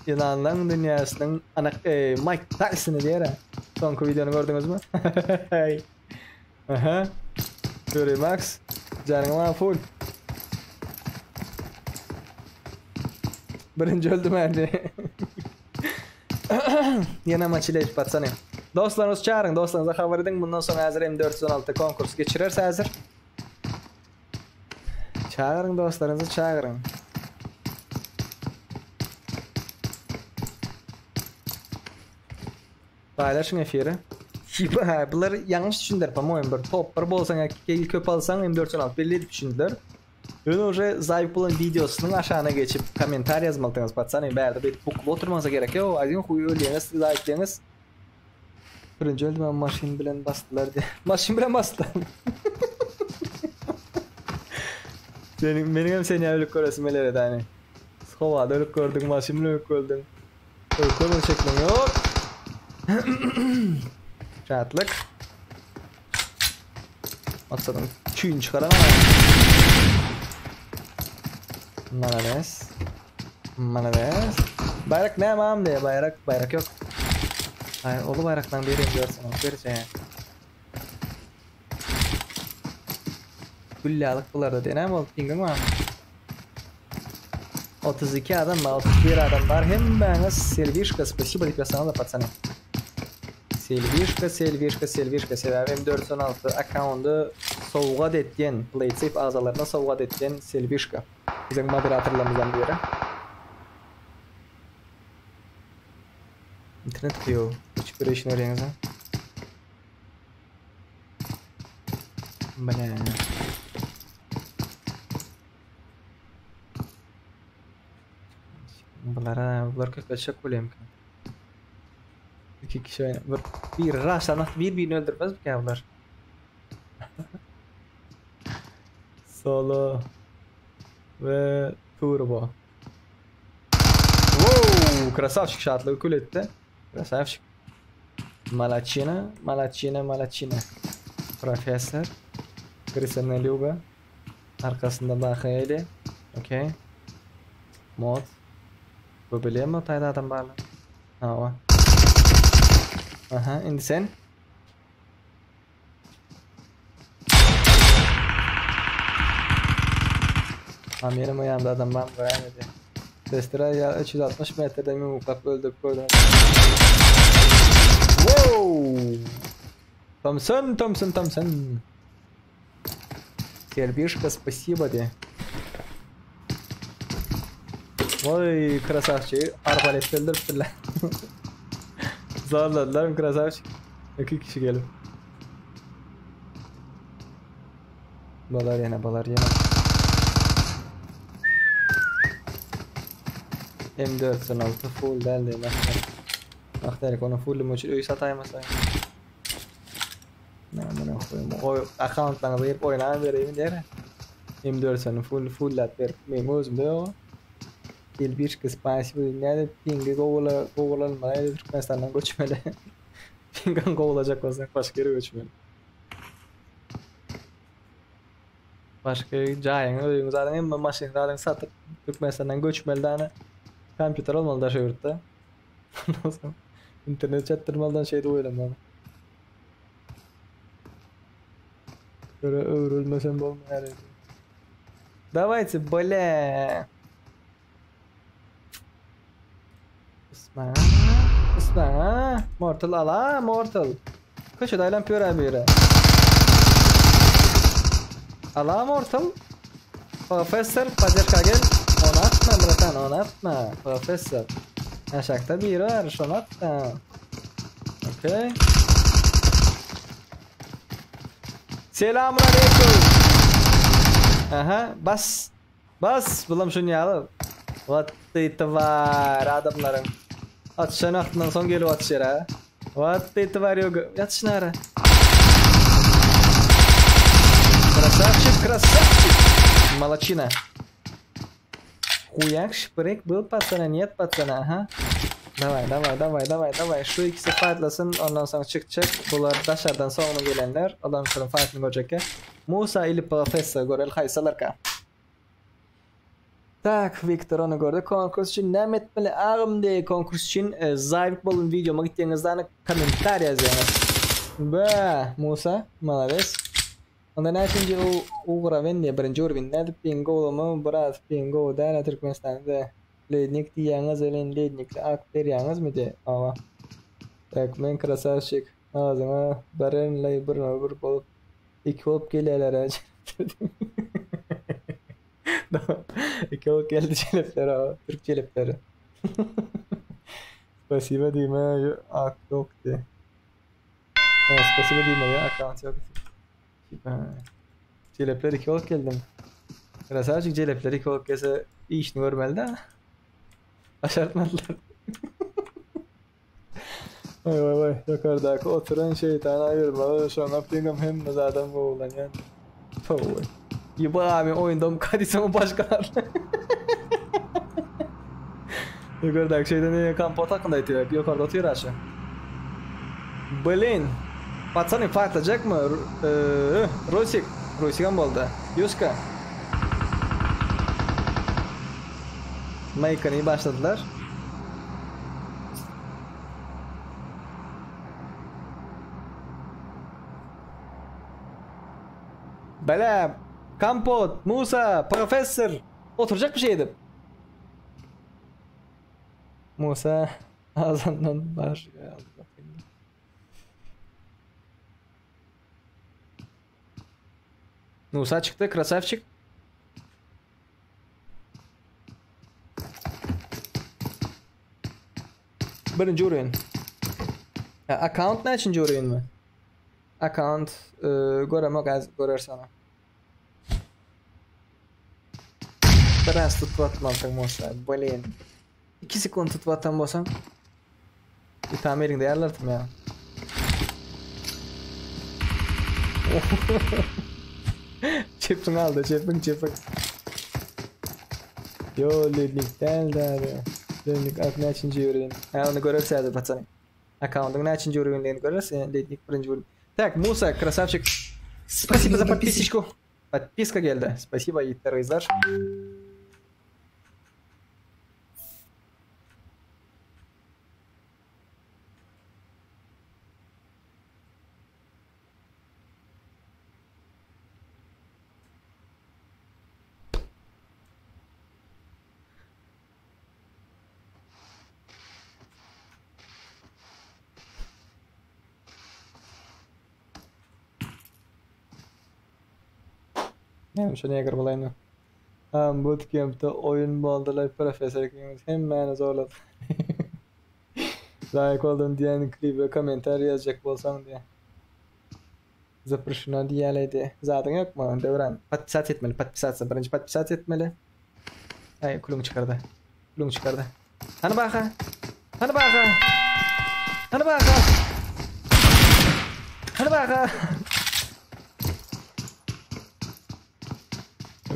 inanılan dünyasının Mike Tyson'ı diye ya. Sonku videonu gördünüz mü? Aha. Fury Max. Canım var full. Birinci öldüm yani. Yine maçıyla hiç patsanı. Dostlarınızı çağırın. Dostlarınıza haber edin. Bundan sonra hazır M416 konkurs geçirirse hazır. Çağırın dostlarınızı çağırın. Paylaşın efiri. Bunlar yanlış düşündüler pamoyun bir top bir bolsan ilk köp alsan M416 belli düşündüler. Ben уже zayıf bulan videosunun aşağına geçip komentar yazmalısınız patsanı. Berde bir bukla oturmanıza gerek yok. Azim huyu öyleyiniz, zayıflığınız. Birinci öldüm ama maşin bilen bastılar diye. Maşin bilen bastılar. Benim hem seni evlilik koresim elere tane. Sovada ölüp gördün, maşin bilen ölüp gördün. Ölüp gördün şeklin yok. Rahatlık. Maksadım tüyün çıkaran ama. Manades. Bayrak ne amam diye bayrak yok. Hayır, oğlu bayraktan vereyim diyorsun. Vereceğim. Güllalık bularda denem oldu. Pingin var. 32 adam var, 31 adam var. Hem bana Selvishka, спасибо ребята, пацаны. Selvishka. M416 account'u sovgat etken, PlaySafe azalarına sovgat etken Selvishka. Bizim moderatorlarımızdan biri. İnternet kıyıyor. Hiçbir işin öğreniyoruz ha. Bana. Bunlar kaçacak kolayım ki. İki kişi oynar. Bir raşlanat birbirini öldürmez mi ki bunlar? Solo ve turbo. Wow, красавчик şatlığı kul etti. Красавчик. Malachina. Profesör. Kristina Lyuba. Arkasında bakaydı. Okay. Mod. Bu biliyor mu tayda adam bağlı? Ha o. Aha, indi sen. Benim ayağımda adam var mı? Destra ya 360 metreden mi mutlak öldük gördüm. Wow! Thompson. Selvishka, спасибо de. Vay krasavçı arbalet öldürdüler. Zorladılar mı krasavçı? 2 kişi gelip. Balar yana. M416 full deldi. Baktarik onu fullüm için öy satayım mesela. Ne amına koyayım. O account'tan verip oynayan vereyim der. M416 full lat ver. Benim özümde o. Selvishka spasibo nerede pingi kovalanmayı Türkmenistan'dan göçmeli. Pingan kovalacak olsak başka yere göçmeli. Başka cahayın öyle zaten hem maşin zaten satıp Türkmenistan'dan göçmeli tane kompüter olmalı da şu yurtta. İnternet çattırmadan şeyde oynamam. Böyle öğrülmesem de olmuyor. Давайте, бля. Isma. Mortal ala, mortal. Köşede aylan pöre bire. Ala mortal. Profesör Pajerka gel. Onu atma bratan, onu atma. Profesör. Aşakta biri var, şunu atma. Okay. Selamun aleyküm. Aha, bas. Bulam şunu yalı. What the var adamların. Atışan aklından son geliyor atışlara. What the var yok. Yatışın ara. Красавчик. Молодчина. Хуяк, шприк был, пацана, нет пацана, ага. Давай. Şu ikisi fightlasın, ondan sonra çıkacak. Bunlar dışarıdan sonra gelenler. Ondan sonra fightını görecek. Musa ili Profesör görel haysalar ka. Tak, Victor onu gördü. Konkurs için ne etmeli ağım diye konkurs için zayıf bolun videoma gittiğinizden komentar yazıyorsunuz. Musa, malades. Ondan açınca uğra vendi birinci urvin ne pingo mu biraz pingo da Türkmenistan'da lednik diyeniz ölen lednikle akter yalnız mı de ama tak men krasavchik ağzıma barenle bir bolup iki hop geleler iki hop geldi çelepler Türk çelepleri. Спасибо Дима ak yok de. Спасибо Дима ya account yok. Celepler 2 olup geldim. Krasavchik celepler 2 olup gelse iş normalde. Başartmadılar. Vay vay vay. Yukarıdaki oturan şeytan ayırmalı. Sonra pingam hem de adam boğulan yani. Vay. İyi bu abi oyunda kadisama başkalarla. Yukarıdaki şeyden ne kampot hakkında diyor. Yukarıda oturuyor aşağı. Блин. Пацаны fightlayacak mı? Rosik. Rosik'an boldu. Yuska. Maykan'ı başladılar. Bela, Kampot, Musa, Profesör. Oturacak bir şeydi. Musa ağzından baş. Musa çıktı, krasavчик. Birinci oyun. Account neçinci oyun mu? Account göremok az görürsana. Biraz tutvatmalsın Musa. Блин. 2 sekund tutvatan bolsang. Bir tamiringde ayarlardım ya. Çepin aldı, çepin. Yo, lednikten de. Lednik at neçinci oyun. Onu görürseniz patsani. Account'un neçinci oyunlarını görürsen lednik birinci oyun. Так, Musa, красавчик. Спасибо за подписочку. Подписка geldi. Спасибо, и терроризар. Yani şuna yakar bulayım. Bootcamp'ta oyun boldular profesör kimimiz hemen zorladı. Like oldun diyen klibe komentar yazacak bolsam diye. Запрещено diyeleydi. Zaten yok mu? Devran. Подписаться etmeli. Подписаться. Birinci подписаться etmeli. Ay kulum çıkardı. Hani baka.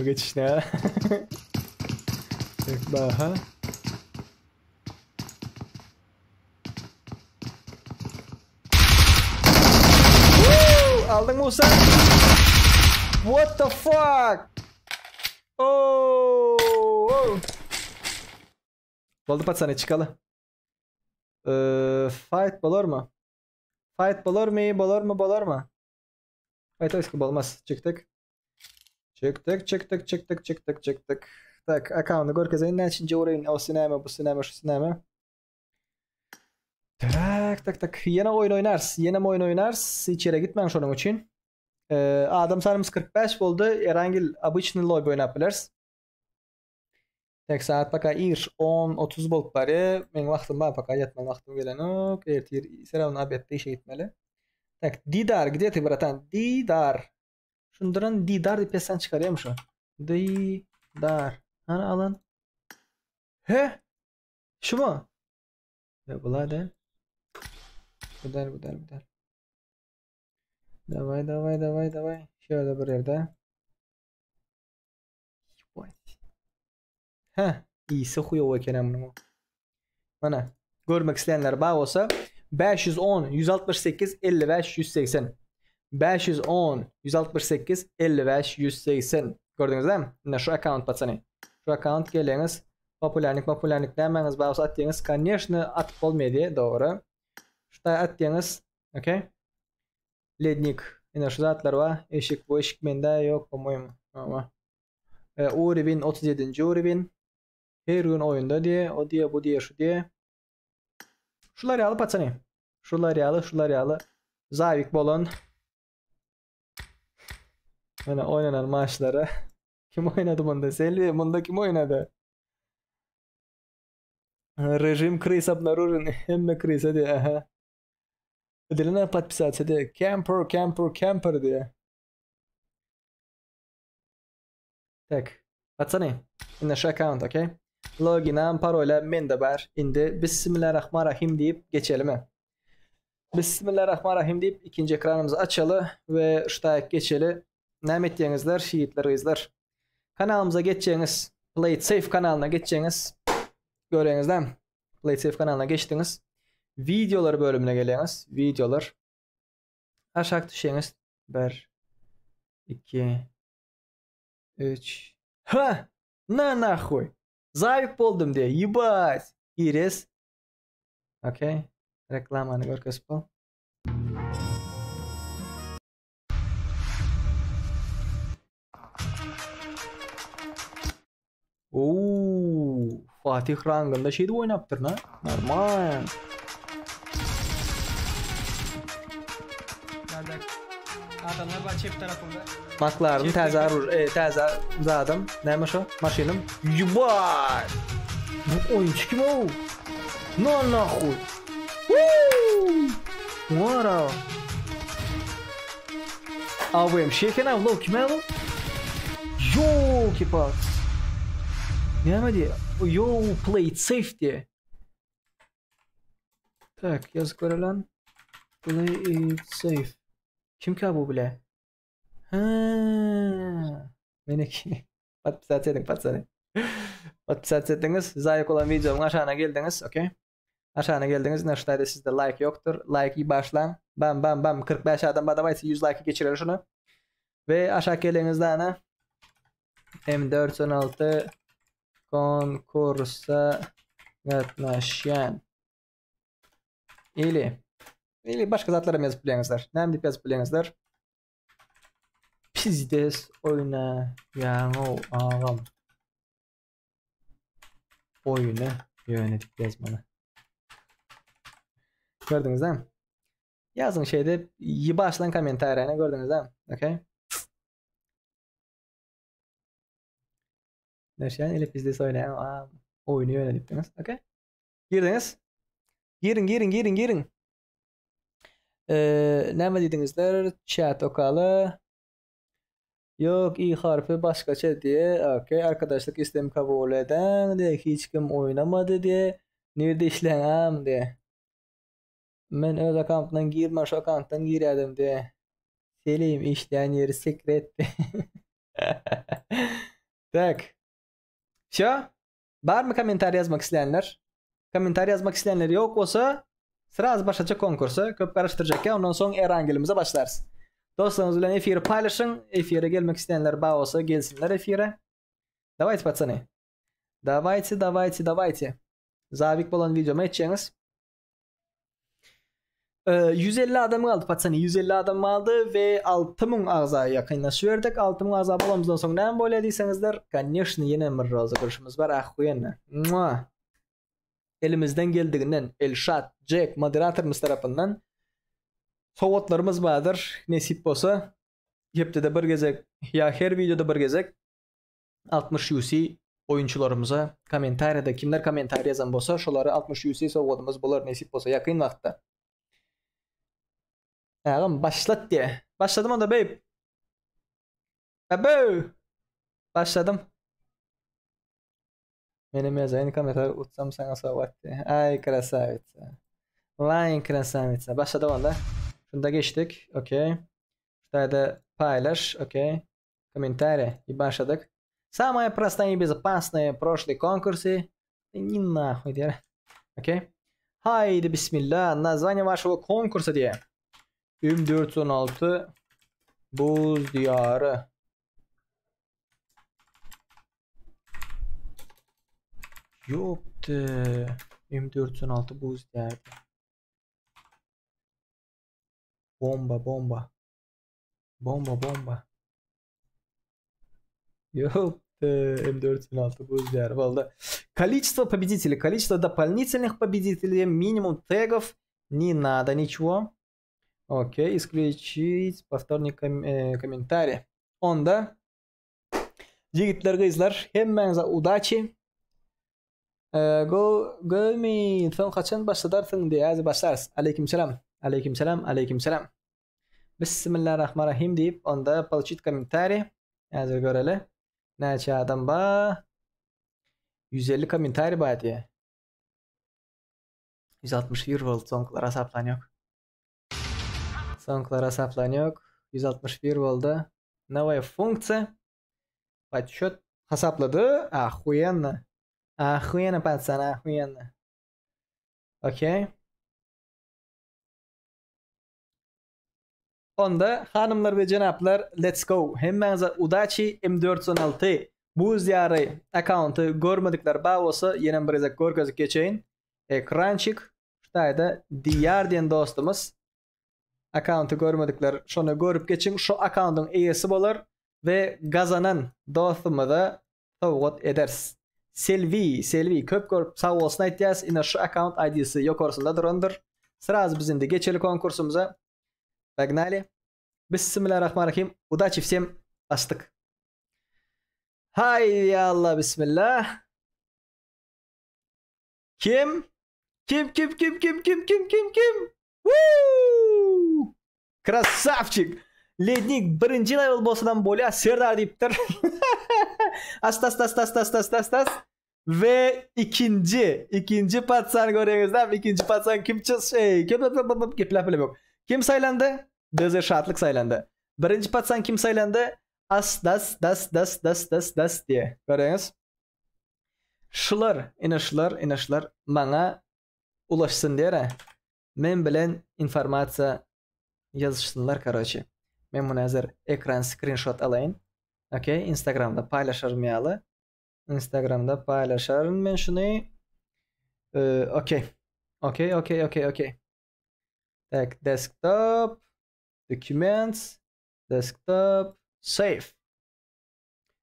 O geçiş ne ya? Baha. Aldın Musa. What the fuck? Oh. Oldu patsane çıkalı. Fight bolor mu? Bolor mu? Fight eski bolmaz. Çıktık. Так, аккаунт горка за иначе уровень, o sinema, bu sinema, şu sinema. Tak. Yine oyun oynars. İçeri gitmem şunun için. Adam sarımız 45 oldu. Erangil обычный lobby oynayabiliriz. Tek saat baka 10-30 bolup bari. Men vaqtim var baka yetmem vaqtim gelen ok. Ertir seravun abiyette işe gitmeli. Tak, Didar, где ты, bratан? Didar. Şundan Didar diye pesten çıkarıyorum şu. Didar. Hani alın. He? Şu mu? Ya bula de. Bu der. Davay. Şöyle bir yerde. Heh. İyisi huyo ekenem bunu. Bana. Görmek isteyenler bağ olsa 510 168 55 180 510 168 55 180 gördünüz değil mi? Yine şu account patsani. Şu account geleniz popülerlik demeniz bağısı attığınız конечно atıp olmaydı doğru. Şurada attığınız okey. Lednik yine şu zatlar var. Eşik bu eşik bende yok mu? Ama Urivin 37. Urivin her gün oyunda diye o diye bu diye şu diye. Şular yalı patsani. Şular yalı. Zavik bolon. Yani oynanan maçlara. Kim oynadı bunda? Selvi bunda kim oynadı? Rejim kriz обнаружен. Hemme kriz hadi. Aha. Ödülüne подписаться hadi. Camper diye. Tak. Patsani. Yine şu account okey. Login'an parola men de var. Şimdi Bismillahirrahmanirrahim deyip geçelim. Bismillahirrahmanirrahim deyip ikinci ekranımızı açalı ve şuraya geçeli. Nämet diýeňizler, şiitler, gyzlar. Kanalımıza geçeceğiniz, Play It Safe kanalına geçeceğiniz. Göreňizler. Play It Safe kanalına geçtiniz. Videolar bölümüne geliyorsunuz. Videolar. Aşağı düşeňiz. 1 2 3 Ha! Na nahuy. Zayıf boldum diye. Yibas. Iris. Okay. Reklamany görkezip bol. Oo, Fatih rangında şeydi oynaptır na. Normal. Adamlar var çift tarafında. Maklarım təzə zadım. Neymiş o? Maşinim. Yubay. Bu oyuncu kim o? No nahuy. Wow. Avım şeken avlo kim o? Yo kipa. Ne diye? Yo play it safe diye. Tak yazık var lan. Play it safe. Kim ki bu bile? Ha. Meneki. Patpisat ettiniz. Zayıf olan videomun aşağına geldiniz. Okay. Aşağına geldiniz. Neştayda sizde like yoktur. Like'yi başlan. Bam. 45 adam badavaysa 100 like geçirir şunu. Ve aşağı gelinizde ana. M416 konkursa katnaşan. İyi başka zatlara yazıp bilenizler. Ne dip yazıp bilenizler? Pizdes oyna yağı ağam. Oyunu yönetik yazmanı. Gördünüz değil mi? Yazın şeyde başlan komentarına gördünüz değil mi? Okay. Nereden ile pizdes oyna oyunu yönetik dediniz. Okay. Girdiniz. Girin. Ne mi dedinizler? Chat okalı. Yok i harfi başkaça diye. Okay. Arkadaşlık istemi kabul eden diye. Hiç kim oynamadı diye. Nerede işlenem diye. Men öz account'dan girmem şu account'tan girerdim diye. Seleyim işleyen yeri sekret. Tak. Şu. Var mı komentar yazmak isteyenler? Komentar yazmak isteyenler yok olsa sıraz başlayacak konkursu. Köp karıştıracak ya. Ondan sonra Erangil'imize başlarız. Dostlarınız bilen efiri paylaşın. Efire gelmek isteyenler bağ olsa gelsinler efire. Давайте, пацаны. Давайте. Zabik olan videoma edeceğiniz. 150 adam kaldı patsani. 150 adam kaldı ve 6000 ağza yakınlaşıyorduk. 6000 ağza bolamızdan sonra ne böyle deysenizler? Конечно, yine bir razı görüşümüz var. Ahuyenne. Elimizden geldiğinden Elşat, Jack, moderatörümüz tarafından soğutlarımız vardır. Nesip olsa hepte de bir gezek ya her videoda bir gezek 60 UC oyuncularımıza komentarda kimler komentar yazan olsa şoları 60 UC soğutumuz bular nesip olsa yakın vaxtda. Ağam başlat diye. Başladım onda babe. Abo. Başladım. Benim yazayın komentar utsam sana soğut diye. Ay krasavitsa. Vay krasavitsa. Başladım onda. Şunda geçtik. Okey. Şurada paylaş. Okey. Комментарии. И başladık. Самые простые и безопасные прошлые конкурсы. Не нахуй диye. Окей. Haydi bismillah. Название вашего конкурса diye. M416 Buz Diyarı. Yoktu. M416 Buz Diyarı. Bomba. Yoktu. M416 Buz Diyarı. Vallahi. Количество победителей. Количество дополнительных победителей. Минимум тегов. Не надо ничего. Окей, исключить повторный комментарий. Onda yigitler kızlar hemmenize удачи. Go me. Sen kaçan başlarsın diye hadi başlarız. Aleykümselam. Bismillahirrahmanirrahim deyip onda получить комментарий. Hazır göreli. Neçe adam ba? 150 комментарий var diye. 161 volt sonklar hesaplanıyor. Soňklara hesaplanýok. 161 boldy. Новая функция. Подсчёт hesapladı. Ахуенно. Ахуенно, пацан, ахуенно. Okey. Onda hanımlar ve cenaplar, let's go. Hemmeňize udaçy M416 bu ziyarı account'u görmedikler bağosa ýene bir ezek görkezip geçeyin. Ekrançyk. Ştaýda diýar diýen dostumuz account'u görmedikler şonu görüp geçin. Şu account'un eýesi bolar ve gazanan dostumy da tawgat eders. Selvi köp görüp sağ olsun aýtýas. Ine şu account ID'si ýokarsynda durandyr. Sıraz bizinde geçeli konkursumuza. Погнали. Bismillahirrahmanirrahim. Удачи всем. Bastık. Hay ya Allah, bismillah. Kim? Kim? Woo! Krasavчик. Lednik birinci level boss'dan bolya Serdar deyiptir. As. Ve ikinci patsan görüyorsunuz. İkinci patsan kim yok. Kim saylandı? Deze şartlık saylandı. Birinci patsan kim saylandı? As das diye. Görüyorsunuz. Şular, inişler bana ulaşsın diye. Men bilen informasiya yazışsınlar короче. Men bunu hazır ekran screenshot alayım. Okay, Instagram'da paylaşırım yalı. Instagram'da paylaşırım ben şunu. Okay. Tak, desktop, documents, desktop, save.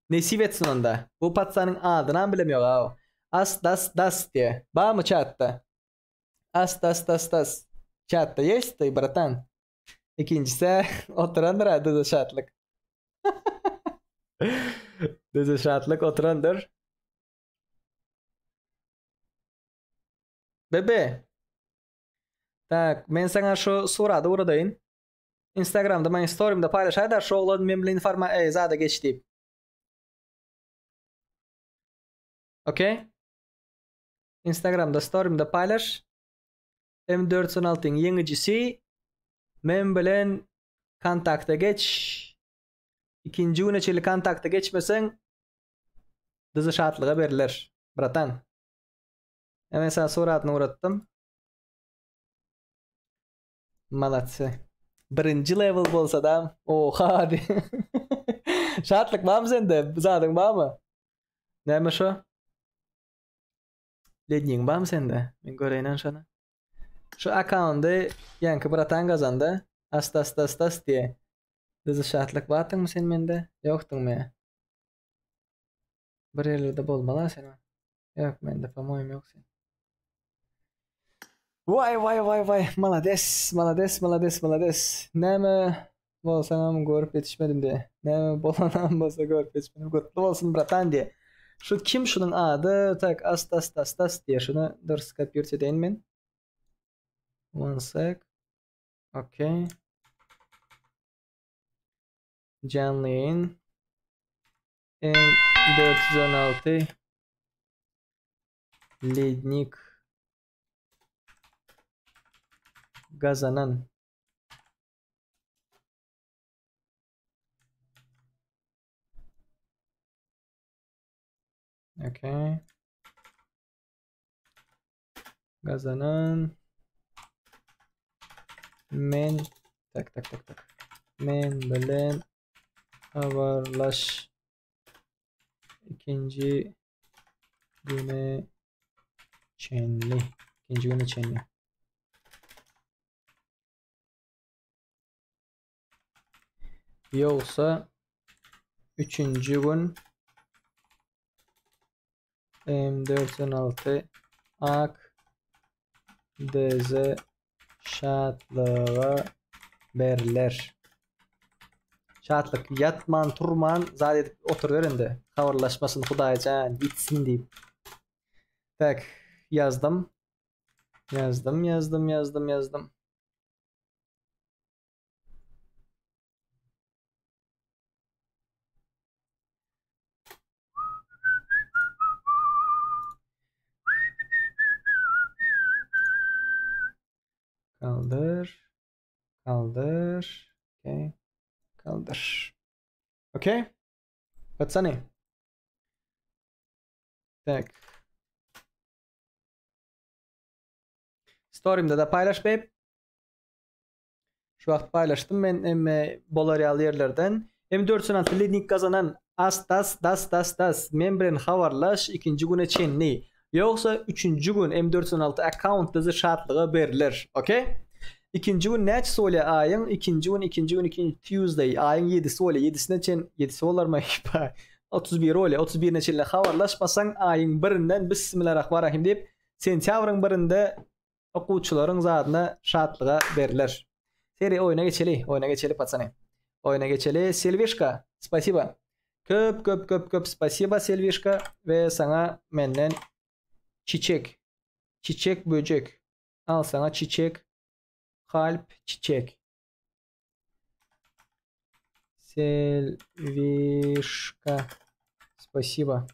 Nesip etsin onda. Bu patsanın adını bilemiyor ha. As das diye. Bağ mı chatta? As das. Chatta есть ты, bratан? İkincisi oturandır düz şartlık. Düz şartlık oturandır. Bebe. Tak, men sana şu surada uğradayın. Instagram'da ben story'imde paylaşayım şu oğlan memle informa zada geçti. Okay? Instagram'da story'imde paylaş. M416'ın yenicisi. Men bilen kontakta geç. İkinci güne çeli kontakta geçmesen dizi şartlığa verirler. Bratan. Hemen sana suratını uğrattım. Malatsı. Birinci level bolsa da oha hadi. Şartlık var mı sende? Zadın var mı? Neymiş şu? Lednin var mı sende? Ben göreyim şunu. Şu account'ı yankı bratan kazandı. As diye. Dizi şartlık batın mı sen mende? Yoktun mu ya? Bir yerlerde bolmalı sen. Yok mende pamoyum yok sen. Vay. Malades. Neme bolsanam görüp yetişmedim diye. Neme bolanam bolsa görüp yetişmedim. Kutlu olsun bratan diye. Şu kim şunun adı? Tak as diye şunu dur skapyurt edeyim ben. One sec. Okay. Canlı yayın. M416 Lednik kazanan okay. Kazanan men tak men bilen haberlaş ikinci güne çenli yoksa üçüncü gün M416 ak DZ şartlığa berler. Şartlık yatman turman zat edip oturuverinde haberlaşmasını Hudaýjan bitsin deyip. Tak yazdım. Kaldır. Okay. Kaldır. Okay. Patsani. Tak. Story'imde de paylaş beyip. Şu vaqt paylaştım men bolaryalı yerlerden. M416 leading kazanan das men bilen habarlaş ikinci güne çenni. Yoksa üçüncü gün M416 account dizi şartlığı berilir. Okay? İkinci gün neç sole ayın? İkinci gün Tuesday ayın 7'si ole. 7'sine çen 7'si olar mı? 31 ole. 31 neçille habarlaşmasan ayın birinden bismillahirrahmanirrahim deyip sentyabrın birinde okuwçylaryň zadyna şartlyga berilir. Seri oyuna geçeli patsany. Oyuna geçeli Selvishka. Spasiba. Köp spasiba Selvishka ve sana menden çiçek. Çiçek böcek. Al sana çiçek. Kalp çiçek. Selvishka. Spasiba.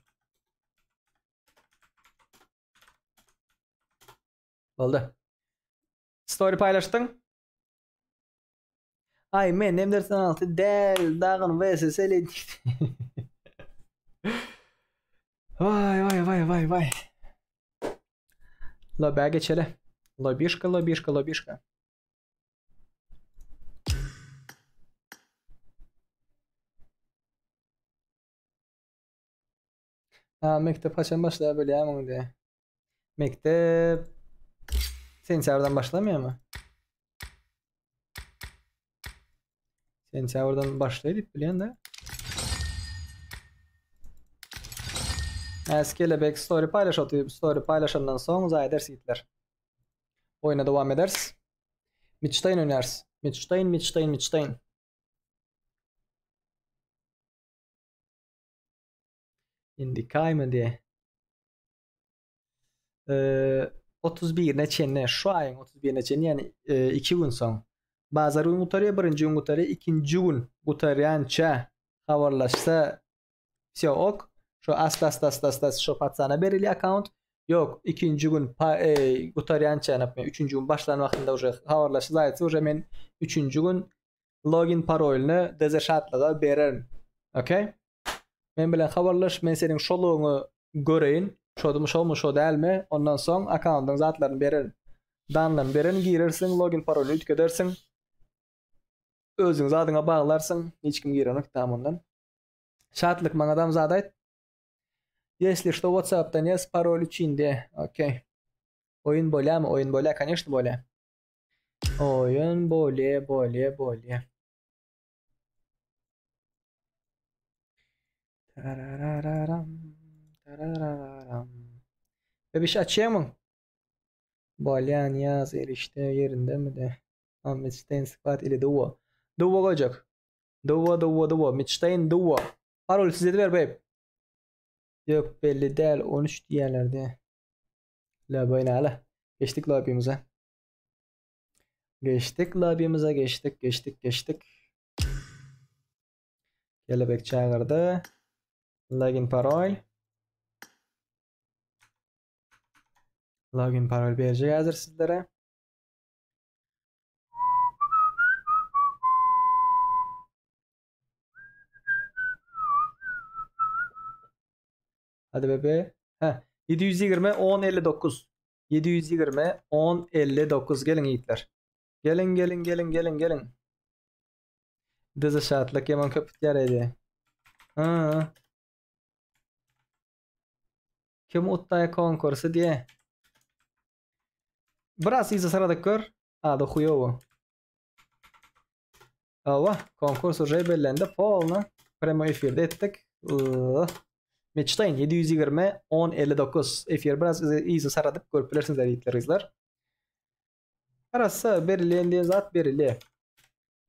Oldu. Story paylaştın. Ay men M416 del dağın VSS'li. Vay. Lobby'e geçelim. Lobby'şka. Mektep kaçan başlaya böyle ya diye. Mektep sentyabrdan başlamıyor mu? Sentyabrdan başlayıp biliyorsun da. Kelebek story paylaşatıyor. Story paylaşandan sonra uzay ders gittiler. Oyuna devam ederiz. Midstein oynarız. Midstein. İndikay mı diye. 31 neçenne şu ayın 31 neçenne yani 2 gün son. Bazar gün gutarya, birinci gün gutarya, ikinci gün gutaryança havarlaşsa все ok. Şu astas şu patsana berili account. Yok ikinci gün gutaryança napmay. Üçüncü gün başlan vaxtında уже havarlaşsa zaytsa уже men üçüncü gün login parolunu dezerşatlığa bererim. Okay? Men bilen habarlaş, men senin şoluğunu göreyin. Şo delme. Ondan soň account'un zatlaryny bererim. Danlaryny bererim, girersin, login parolunu ütkedersin. Özüň zadyňa baglarsın. Hiç kim girenik tamondan. Şartlyk maň adam zat aýt. Если что, WhatsApp'tan yaz parol içinde. Okay. Oyun bola mı? Oyun bola, конечно bola. Oyun bola. Tarararam. Bebiş açıyor mu? Bolyan yaz erişte yerinde mi de? Midstein squad ile duo. Duo olacak. Duo. Midstein duo. Parol size de ver babe. Yok belli değil. 13 diyenlerde. Lobby'ne ala. Geçtik lobby'mize. Geçtik. Kelebek çağırdı. Login parol. Login parol verecek hazır sizlere. Hadi bebe. 720 1059. 720 1059 gelin yiğitler. Gelin. Dizi şartlık yaman köpüt yaraydı. Kim uttaya konkursu diye. Biraz izi sıradık gör. Da хуёво. Konkurs уже bellendi. Polna. Premo efirde ettik. Midstein 720 1059 efir biraz izi saradık görüp bilersiniz izler. Arası belirleyen zat belirli.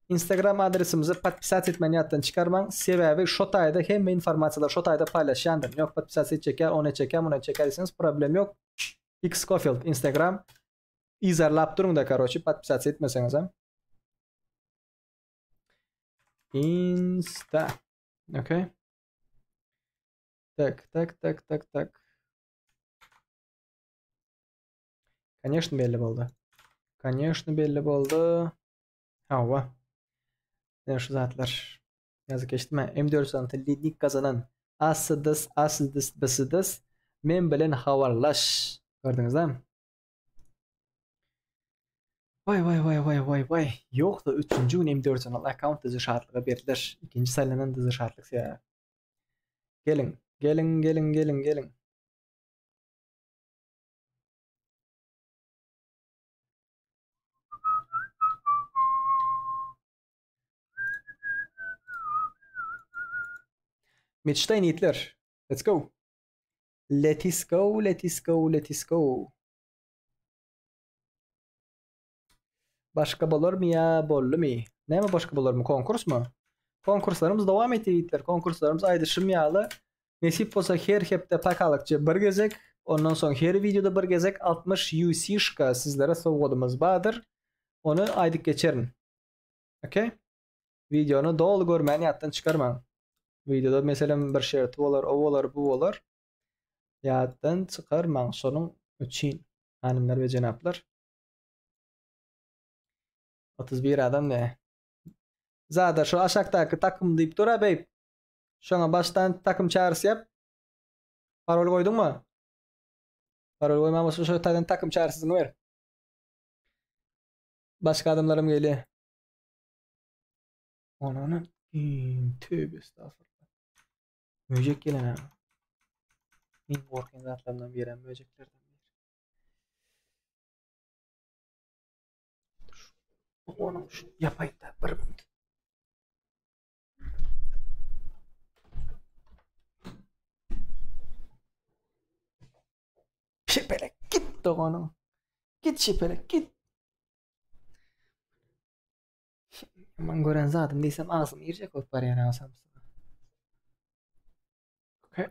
Instagram adresimizi patpisat etmeniyattan çıkarman sebebi şotayda hem informasiyalar şotayda paylaşandır. Yok patpisat edecek onu çeker deseniz problem yok. X Scofield Instagram izarlap durun da karoçi patpisat etmeseniz hem. Insta. Okay. Так. Конечно, belli boldu. Ava. Ne şu zatlar. Yazık geçti mi? M4 lig kazanan Asıdız men bilen havarlaş. Gördünüz değil mi? Vay. Yok da 3. gün M4 account dışı şartlığa berilir. 2. saylanan dışı şartlık ya. Gelin. Mitstein Hitler. Let's go. Let's go. Başka bolor mu ya? Bollu mu? Ne mi başka bolor mu? Konkurs mu? Konkurslarımız devam ettiler. Konkurslarımız aydışım yağlı. Nesip olsa her hepte pakalıkça bir gezek. Ondan sonra her videoda bir gezek 60 UC şıka sizlere soğudumuz badır. Onu aydık geçerin. Okay? Videonu doğal görmeni yattan çıkarman. Videoda mesela bir şey olur, o olur, bu olur. Yattan çıkarman sonun için. Hanımlar ve cenaplar. 31 adam ne? Zada şu aşağıdaki takım deyip dur bey. Şuna baştan takım çağrısı yap. Parol koydun mu? Parol koymamışsın şu takım çağrısını ver. Başka adamlarım geliyor. Onun tövbe estağfurullah. Böcek gelen ha. En korkan zatlarından biri böceklerden biri. Onu yapayım da bir minut. Şipelek git doğanım. Git şipelek git. Aman gören zaten değilsem ağzım yiyecek o parayı alsam sana. Okay.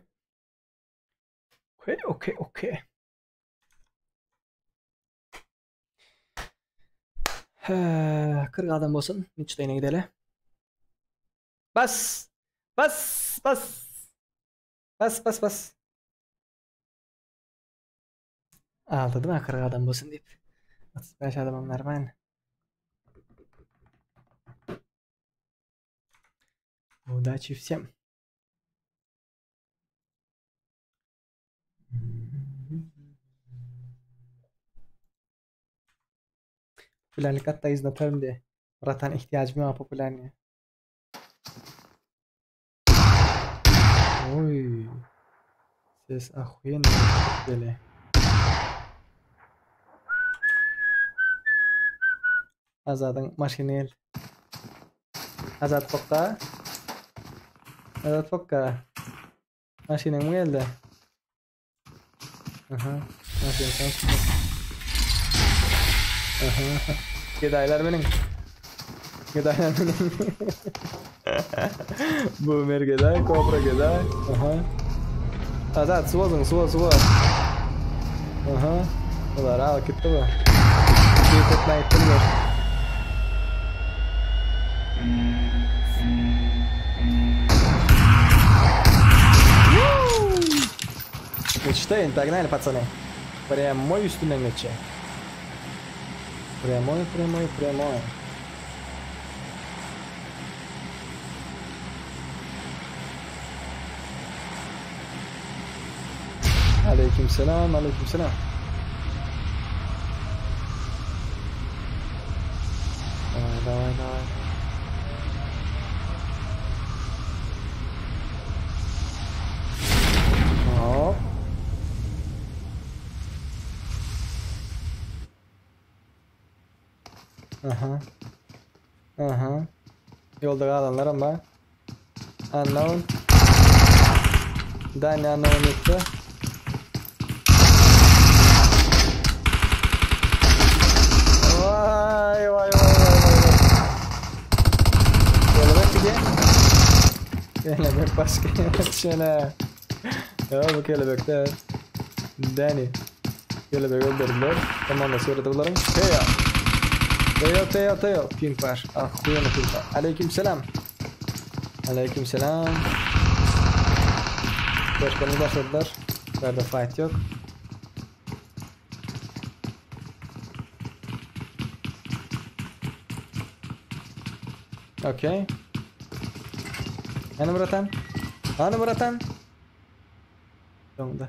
Kırk adam olsun. Mitstein'e gidelim. Bas. Aldı değil mi? 40 adam olsun deyip. 35 adam onlar ben. Удачи всем. Popülerlik hatta izletelim diye. Ratan ihtiyacım var popülerliğe. Oy. Ses охуенно böyle. Azad'ın maşinel. Azad Fokka. Maşinen mi geldi? Maşinen Gedaylar benim. Boomer geday, Cobra geday. Azad suva. Ular al gitti bu. Bir tutma ettiler. Мечтаем, погнали, пацаны. Прямой üstünden geçecek. Прямой. Aleykümselam. Давай. Hop. Yolda kalanlar ama unknown. Dani unknown etti. Vay. Kelebek başka şöyle. Ya bu kelebekler. Dani. Kelebek öldürdüler. Tamam da söyledi bunların. Teo. Pink var. Kuyana pink var. Aleykümselam. Başkanı başladılar. Nerede fight yok. Okey. Hani Muratan? Hani Muratan? Sonunda.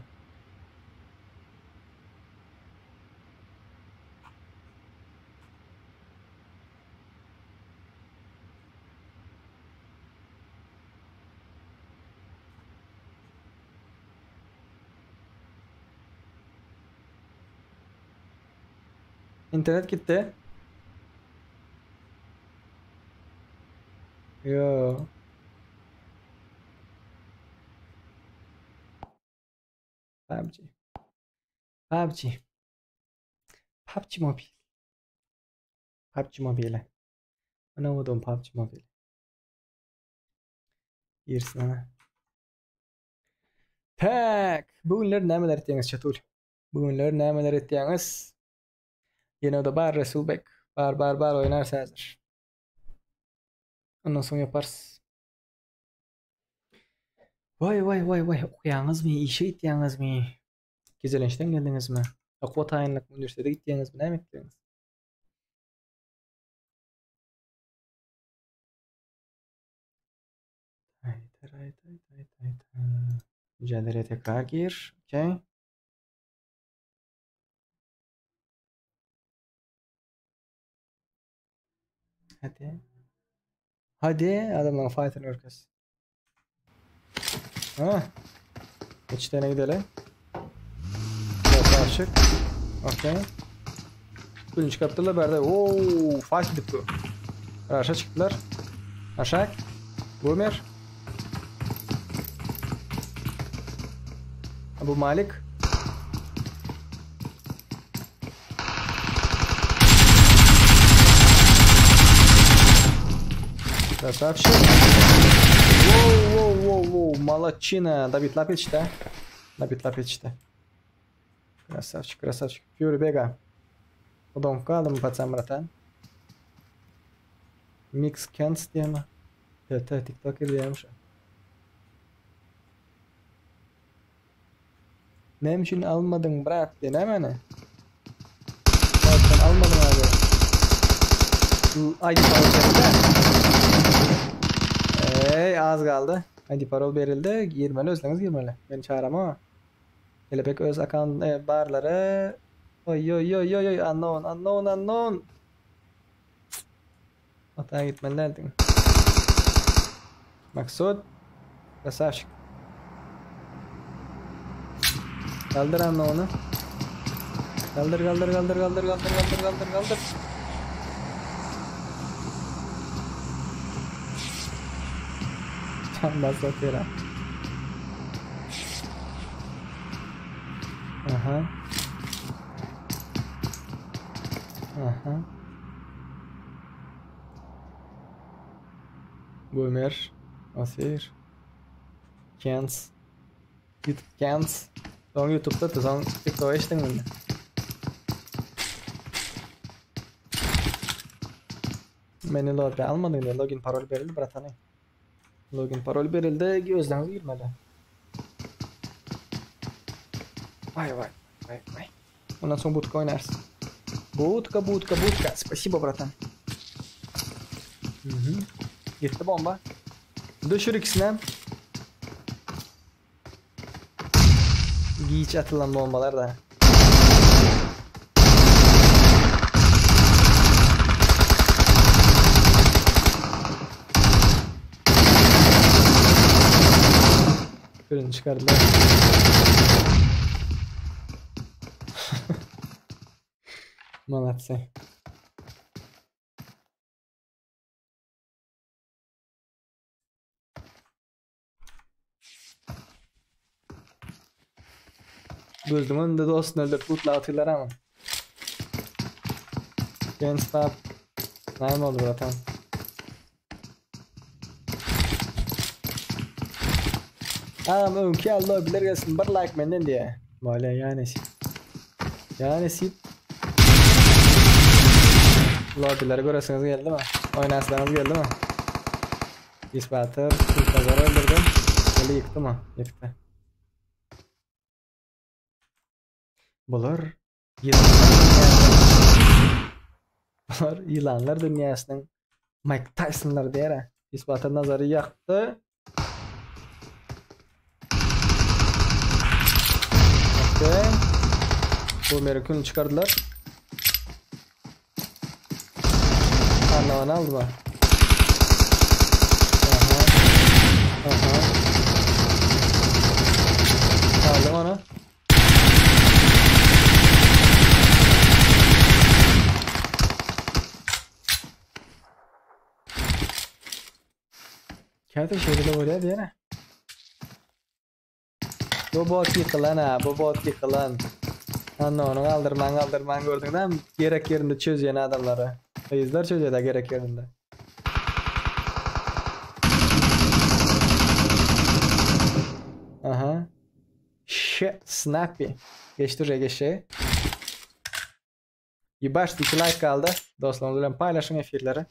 İnternet gitti. Yo. PUBG. PUBG. PUBG Mobile. PUBG Mobile. Ana oğlum PUBG Mobile. Girsin ana. Tak. Bugünler nemeler ettiğiniz çatul. Bugünler nemeler ettiğiniz. Yine o da bar Resul Bek. Bar oynarsa hazır. Ondan sonra yaparız. Vay. Okuyağınız mı? İşe gittiğiniz mi? Gezelenişten geldiniz mi? Akva tayinlik üniversitede gittiğiniz mi? Ne mi gittiğiniz? Haydi. Mücadeleye tekrar gir. Okey. Hadi adamla fighter örkes. Ha. İçlerine gidelim. Biraz açık. Okey. Bunu çıkarttılar berde. Ooo, fight edip bu. Aşağı çıktılar. Aşağı. Boomer. Bu Malik. Красавчик. Воу. Молодчина. Давид Лапич-то. Красавчик. Фьюри бега. Удом кадом пацан, братан. Микс Кенс тема. Да, тиктокер diyormuş. Ne için almadın bırak diye ne mene? Ben almadım abi. ID parol verildi. Az kaldı. ID parol verildi. Girmeli özleniz girmeli. Beni çağırama. Hele pek öz akan barları. Oy. Unknown. Hataya gitmelerdin. Maksud. Красавчик. Kaldır anla onu. Kaldır. Tam satıyor. Aha. Boomer. Asir. Kens. YouTube Kens. Son YouTube'da da son TikTok'a içtin mi? Beni login almadın diye login parol verildi bıratanı. Login parol verildi gözden girmedi. Vay. Ondan sonra budka oynarsın. Budka. Спасибо, bratан. Gitti bomba. Düşür ikisine. Hiç atılan bombalar da. Birini çıkardılar. Молодцы. Gözümün önünde dostunu öldürüp lootla atıyorlar ama. Gençler. Ne oldu bura tamam. Ama önkü Allah bilir gelsin bir like benden diye. Böyle yani sip. Lobby'leri görüyorsunuz geldi mi? Oynasınız geldi mi? İspatır. Pazarı öldürdüm. Böyle yıktı mı? Yıktı. Bunlar yılanlar dünyasının Mike Tyson'lar diye. İspatı nazarı yaktı. Okay. Bu Amerikan'ı çıkardılar. Anlamanı aldı mı? Aha. Aldım onu. Kâte şeyde de böyle diye ne? Bu bot yıkılan ha, bu bot yıkılan. Anla onu kaldırman gördün değil mi? Gerek yerinde çözüyen adamları. Yüzler çözüyor da gerek yerinde. Aha. Shit, snappy. Geçti. Bir baş 2 like kaldı. Dostlarımızla paylaşın efirleri.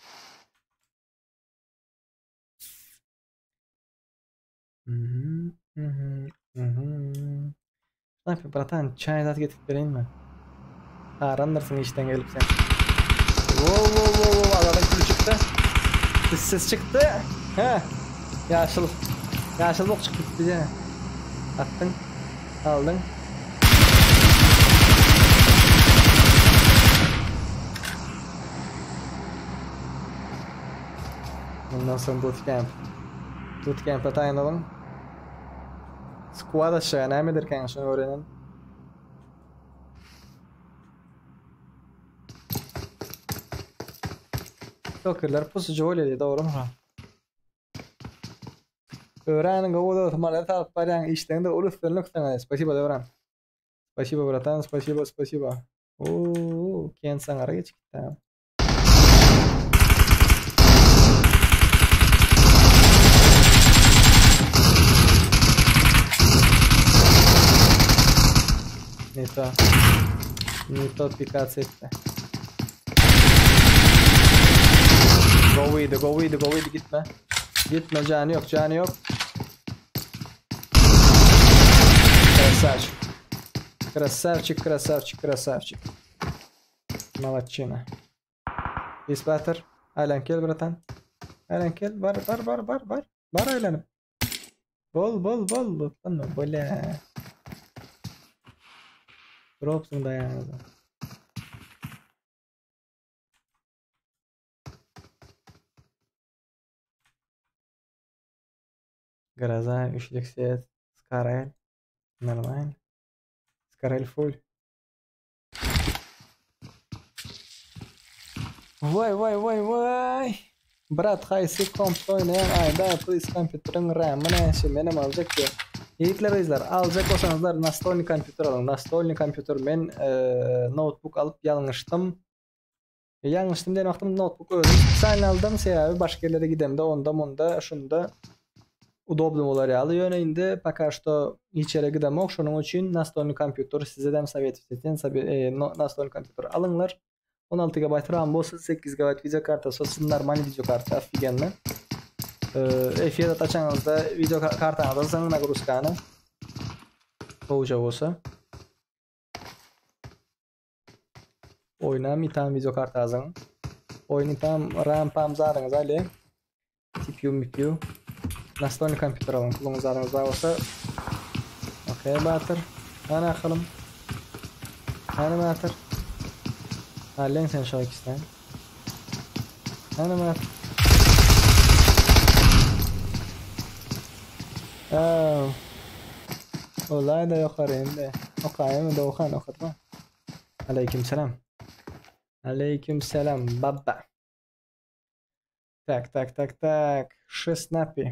Snappy bratan çay zat getirip vereyim mi? Arandırsın işten gelip sen. Wow. Aradan kulu çıktı. Ses çıktı. He. Yaşıl bok çıktı bize. Attın. Aldın. Bundan sonra bootcamp. Bootcamp'e tayanalım. Squad aşağı ne midir kanka şunu öğrenin. Joker'lar pusucu öyle doğru mu? Öğrenin govoda otomatik alıp varan işten de uluslararası noktalar. Спасибо Devran. Спасибо bratан, спасибо. Oo, kendi sanara geç gitti. Не то пикаться etti. Go with gitme. Gitme canı yok. Красавчик. Молодчина. Испатер. Aylan gel bratan. Aylan gel. Var. Var aylanım. Bol. Lan böyle. Drops'un dayandı. Гроза, üçlük set, Skarel. Нормально. Skarel full. Vay. Brat haysi komp oynayan ayda please computer'ın RAM'ını şimdiden alacak diyor. Yiğitler izler. Alacak olsanızlar Nastolny computer alın. Nastolny computer ben notebook alıp yanlıştım. Yanlıştım diye baktım notebook öldüm. Sen aldım sebebi başka yerlere gidem de onda şunda удобно olar alıyor. Indi пока что içeri gidemok. Şunun için Nastolny computer size de sovet eten Nastolny computer alınlar. 16 GB RAM olsun, 8 GB video kartası olsun, normal video kartı afigenli. F7 açanızda video kartanızda zanın nagruskani. Boğuca olsa. Oynam itam video kartı azın. Oyun itam RAM pam zarınız ali. CPU. Nastolny computer alın. Kullanın zarınız var olsa. Okey batır. Ana akalım. Ana batır. Hallen sen şu ikisinden. Ana batır. Olay da yukarı indi. Okayım da okan okutma. Aleykümselam baba. Tak. Şu snappy.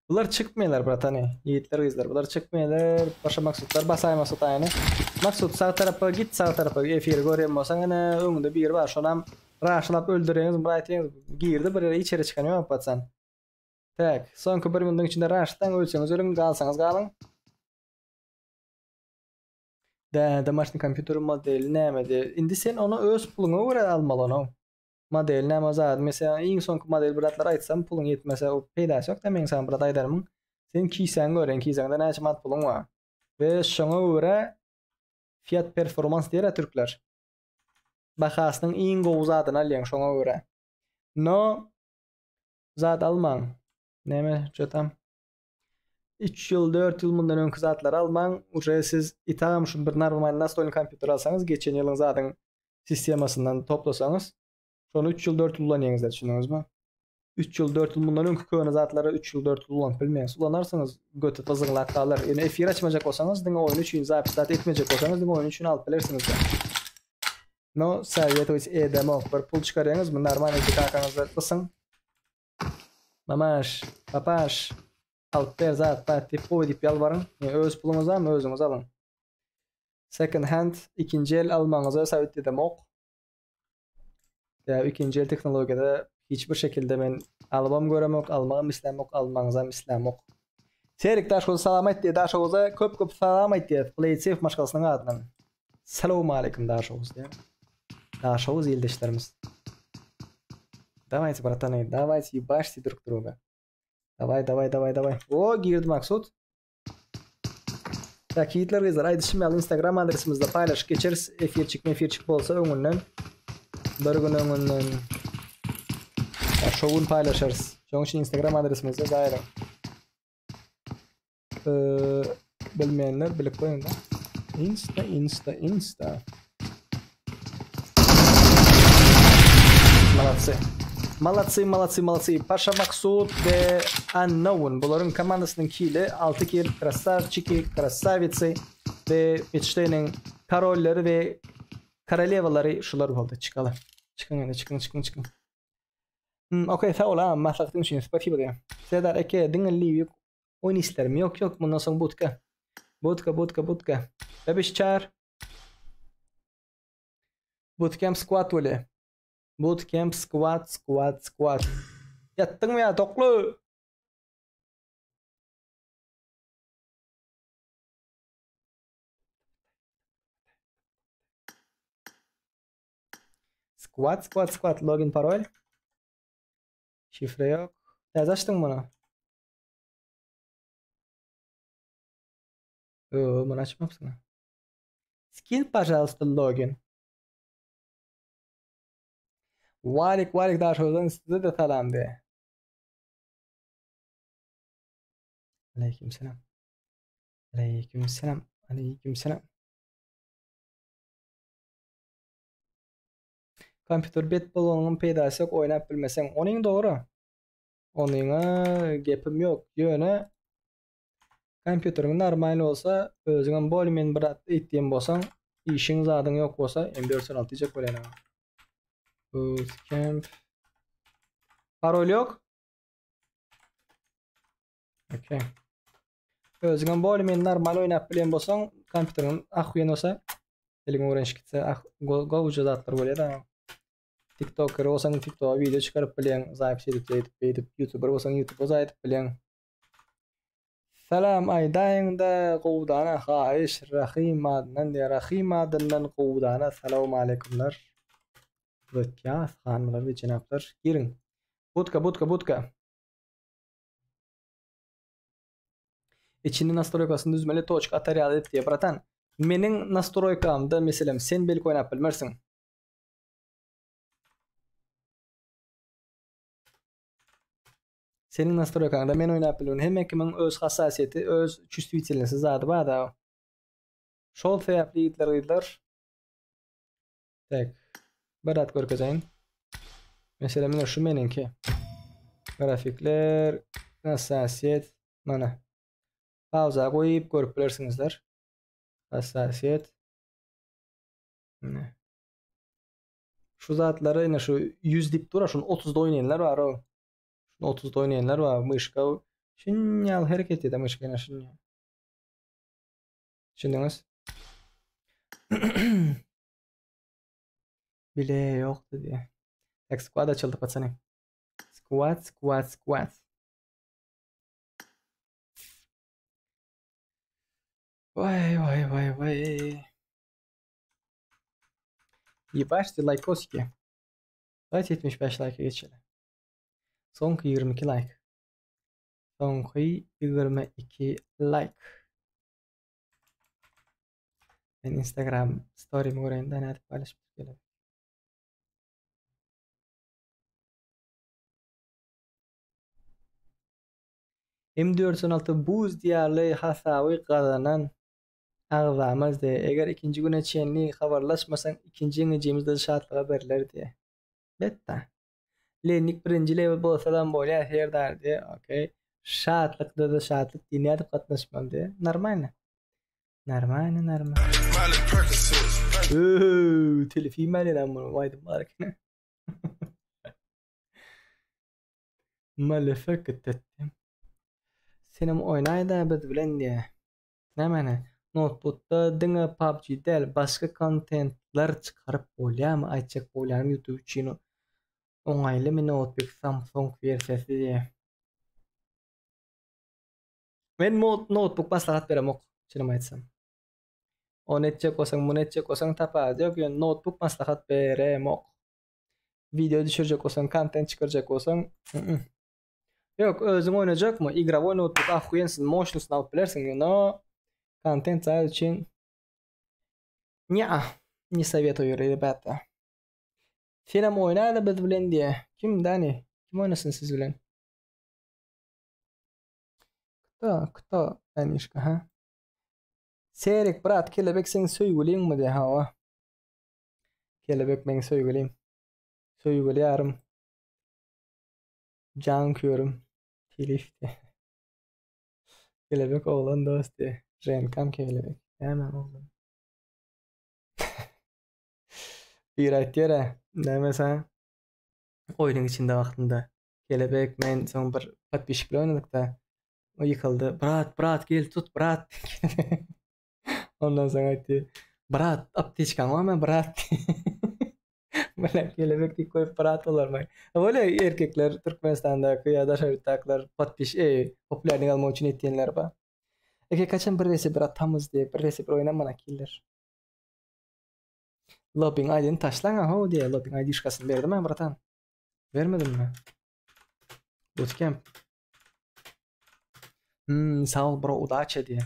Bunlar çıkmıyorlar bratani. Yiğitler izler. Bunlar çıkmıyorlar. Başa maksutlar basay maksut aynı. Maksut sağ tarafa git sağ tarafa. F1 göreyim olsan ana önünde bir var. Şunam raşlap öldürüyorsunuz. Bırakıyorsunuz. Girdi bir yere içeri çıkanıyor mu patsan? Tak. Son bir minutun içinde raştan ölseniz ölün kalsanız kalın. Домашний компьютер modeli nämedi? Indi sen onu öz puluna göre almalı onu. Model näme zat? Mesela en son model biratlar aytsam pulun yetmese o peýdasy ýok da men sana birat aýdarmyň. Sen kiysen gören kiýsende näçe mat pulun var. Ve şoňa göre fiyat performans diýer türkler. Bahasynyň en gowy zatyny alýan şoňa göre. No zat almaň. Näme jotam? 3 yıl 4 yıl bundan öňkü zatlar almaň. Uje siz itam şu bir normal nastoyny kompýuter alsaňyz, geçen ýylyň zadyň sistemasyndan toplasaňyz, şonu 3 yıl 4 yıl ulanýaňyzlar, düşündiňizmi? 3 yıl 4 yıl bundan öňkü köne zatlary 3 yıl 4 yıl ulanyp bilmeýäňiz. Ulanarsaňyz götü tyzyňlap kalar. Ýani efir açmajak bolsaňyz, diňe oýun üçin zapis etmejek bolsaňyz, diňe oýun üçin alyp bilersiňiz. No, soветовать edemo. Bir pul çıkarýaňyz, bu normal kakaňyzda gysyň. Mamaş, papaş, alyp ber zat, patip goý diýip ýalbaryň. Öz puluňyzdan özüňiz alyň. Second hand, ikinji el almaňyza sovet edemok. Ya ikinji el teknologiyada hiçbir şekilde men albam göremok, almagym islemok, almaňyza islemok. Serik daşgoz salam aýtdy, daşgoza köp salam aýtdy. PlaySafe maşgalysynyň adynan. Assalamu alaykum daşgoz diýip. Daşgoz ýeldeşlerimiz. Давайте, братаны, давайте ебашьте друг друга. Давай. О, girdi Maksut. Так, Hitler Gezer, aýdy şimdi Instagram adresimizde paylaşıp geçeriz. Efir çık bolsa öňünden. Bir gün öňünden. Şowun paylaşarız. Şoň üçin Instagram adresimizde gaýra. Bilmeýänler bilip goýun da. Insta. Молодцы. Паша Maksut ve Unknown. Bunların komandasının kili 6 kill, krasavчики, krasavицы ve Epstein'in karolları ve koralevaları şular oldu. Çıkalım. Çıkın. Okey, sağ ol ha. Maslahatın için spasibo diye. Sedar eke dinleyiyor. Oyun isterim. Yok. Bundan sonra budka. Bebiş çağır. Bootcamp squad öyle. Bootcamp squad. Yattın mı ya toklu? Squad. Login parol. Şifre yok. Tez açtın bunu. Bunu açmamışsın. Skill, пожалуйста, login. Valik daşozdan size de salam de. Aleykümselam. Kompüter bet bolanyň peýdasy ýok, oýnap bilmeseň, onuň dogry. Onuňa gepim ýok. Ýöne kompüteriň normal bolsa, özüňem bolmen bir etdiň bolsaň, işiň zadyň ýok bolsa, M416 diýjek bolan. Bootcamp. Parol yok. Okay. Özüňem bolmen normal oýnap bilen bolsaň, kompüteriň ahýan bolsa, eliňe öwrenşik gitse, gowy zatlar bolýar da. TikToker olsaň TikTok'a video çıkarıp bilen, zapis edip YouTuber olsaň YouTube'a zaýatyp bilen. Salam aýdaýynda gowdana haýyş rahim adından gowdana salamu aleykumlar. Podcast hanımlar ve cenaplar girin. Budka. İçini nastroykasını düzmeli toçk atar edip diye bratan. Menin nastroykamda meselem sen belki oynap bilmersin. Senin nastroykanda men oynap bilýän hemme kimin öz hassasiýeti, öz çüstüýçilensi zady bar da. Şol sebäpli ýitler. Tak. Barat görkezäň. Mesela men şu meninki. Grafikler, hassasiýet, mana. Pauza goýup görüp bilersiňizler. Hassasiýet. Şu zatlary ene şu 100 dip dura, şunu 30'da oýnayanlar bar o. Şunu 30'da oýnayanlar bar. Myşka şinýal hereket eder myşka ene şinýal. Şundaňyz. Bile yoktu diye. Tak squad açıldı patsani. Squad. Vay. Ебашьте лайкосики. Давайте 75 лайка geçelim. Soňky 22 like. Soňky 22 like. Ben Instagram story'mi görýän näde paylaşyp gelip. M416 buz diyarlı hasavi kazanan ağzamaz de. Eğer ikinci güne çenli haberlaşmasan ikinci yengecimizde şartlığa verirler diye. Betta. Lenik birinci level bolsadan bolya her derdi. Okey. Şartlıkta da şartlık dinleyip katlaşmalı diye. Normal. Normal. Telefi mali bunu. Vaydım barakine. Malefek ettim. Senem oynayda biz bilen diye. Nämene? Notebook'ta diňe PUBG del başga kontentler çıkarıp bolýarmy? Aýtjak bolýarmy YouTube üçin oňaýly mı notebook Samsung versiýasy diye. Men notebook maslahat berem ok, şenem aýtsam. O netjek bolsaň, bu netjek bolsaň tapaz ýok, ýöne notebook maslahat berem ok. Video düşürjek bolsaň, kontent çykarjak bolsaň, yok, özüň oýnajakmy? Igrawoy notebook ahuyensyn, moşnusyn alıp bilersiň, no. Контент за очень... Не советую, ребята. Film oynayla biz bilen diye. Kim Dani? Kim oynasın siz bilen? Кто? Danişka ha? Seyrek brat, kelebek sen söýgülin mi de hava? Kelebek men söýgülin. Söýgülýärem. Can körüm. Telifde. Kelebek oğlan dost de. Renkam kelebek. Hemen oğlum. Bir aytýara, nämesa oyunun içinde wagtynda kelebek men soň bir patpişik bilen oynadyk da o yıkıldı. Brat gel tut brat. Ondan soň aýtdy. Brat aptечкаң barmy brat? Bana kelebek diýip koýup brat bolarmy? Böyle erkekler Türkmenistandaky ýa-da şeýtaklar patpiş popülerlik almak üçin etýänler ba. Ege kaçan bir resi bir atamız diye bir resi bir oynamana killer. Lobbing ID'ni taşlan aha diye lobbing ID şkasını verdim mi bratan? Vermedim mi? Bootcamp. Sağ ol bro, удача diye.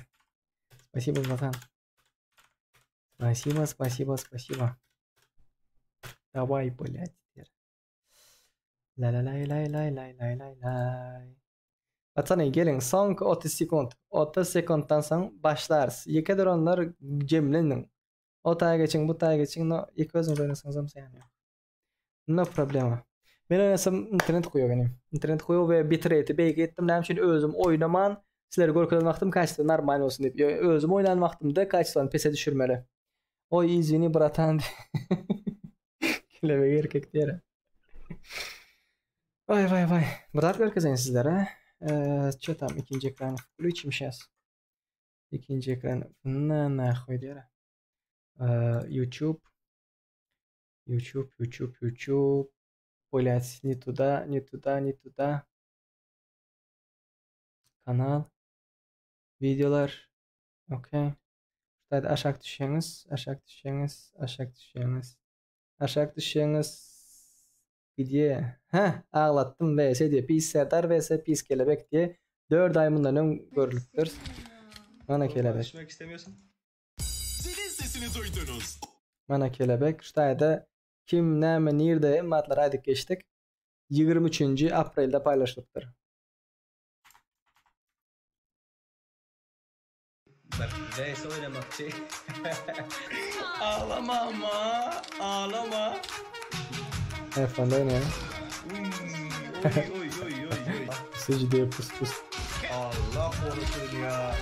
Спасибо, братан. Спасибо. Давай, блядь. Lay. Atsana gelin son 30 sekund. 30 sekunddan soň başlarız. Ýeke duranlar jemlenin. O taýa geçiň, bu taýa geçiň, no ýeke özüňiz oynasaňyz hem sen ýok. No problema. Men oynasam internet goýup benim. İnternet goýup we bitrate beýge etdim. Näme üçin özüm oynaman, sizler görkezden wagtym kaçdy normal bolsun diýip. Özüm oynan wagtymda kaçdyň pese düşürmeli. Oy izini bratan. Kelebek erkek diýer. Vay. Murat görkezden sizlere. Что там, ikinci ekranı включим сейчас. İkinci ekranı nahуй diýär. YouTube. Блядь, не туда. Kanal. Videolar. Okey. Şurada aşağı düşýäňiz. Video. Ağlattım vs diye. Pis Serdar vs pis kelebek diye 4 ay bundan ön görülüpdür. Mana kelebek. Konuşmak istemiyorsun. Sizin sesini duydunuz. Mana kelebek. Şurada kim näme nerede matlar aydık geçtik. 23. aprelde paylaşılıpdır. Bak vs oynamak şey. Ağlama. Efendim oynayalım. Oy. Sıcı diye pus. Allah korusun ya.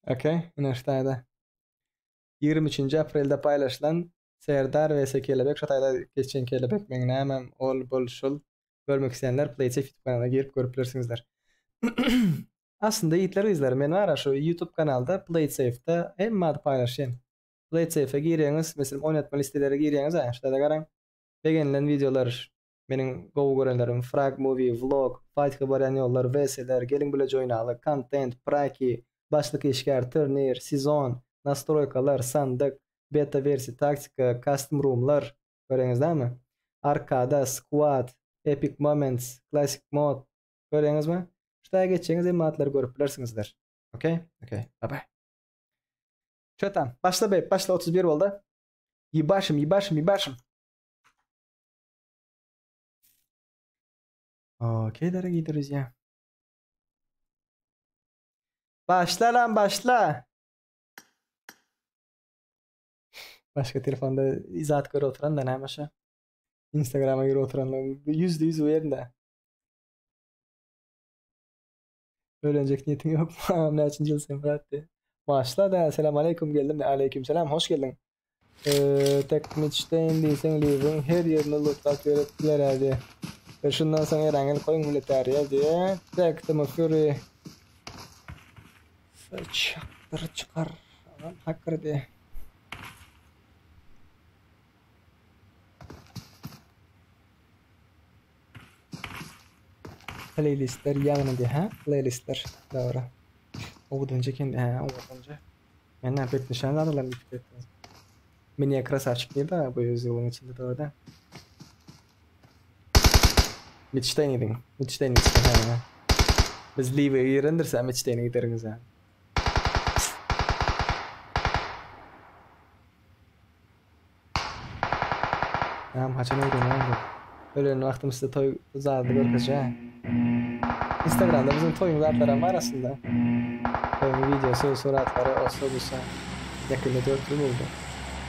Okey. Yine şurada. 23. aprelde paylaşılan Serdar vs Kelebek. Şurada geçen kelebek men näme ol bolşul görmek isteyenler PlaySafe YouTube kanalına girip görüp bilersiňizler. Aslında yiğitler izler. Men var şu YouTube kanalda PlaySafe'da hem adı paylaşayım. PlaySafe'e girýäňiz, mesela oynatma listeleri girýäňiz, şurada garaň. Beğenilen videolar, menin gowy görenlerim, frag movie, vlog, fight habarany ýollar, vs'ler, gelin bile joynaly, content, praki, başlyk işgär, turnir, sezon, nastroykalar, sandyk, beta versi, taktika, custom roomlar, göreňizmi? Arkada, squad, epic moments, classic mode, göreňizmi? Şuraya geçeceğiniz ematları görüp bilersiňizler. Okay? Bye bye. Çöten. Başla bey. Başla 31 oldu. Yibaşım. Okey'lere gideriz ya. Başla lan başla. Başka telefonda izahat göre oturan da neymiş o? Instagram'a göre oturan da %100 uyarında. Öğrenecek niyetin yok mu? Ne için cılsın Fırat diye. Başla da selam aleyküm geldim de aleyküm selam hoş geldin. Tekmitstein değilsen living her yerine lütfak öğrettiler hadi. Ve şundan sonra herhangi koyun militariye diye. Tektim Fury. Çaktır çıkar. Hakkır diye. Playlistler yanına diye ha? Playlistler. Doğru. Oğudun önce kendi ha oğudun önce. Ben ne yapayım nişanlı adalarını dikkat ettiniz. Mini ekras açık değil de bu yüzyılın içinde de orada. Mitstein ha. Biz Live'ye girendirse Mitstein'e gideriz ha. Tamam haçan öyle ne öyle vaktimizde toy uzadı görkece ha. Instagram'da bizim toyun zatları var aslında. Toyun videosu, suratları, olsa bulsa. Yakında 4 yıl oldu.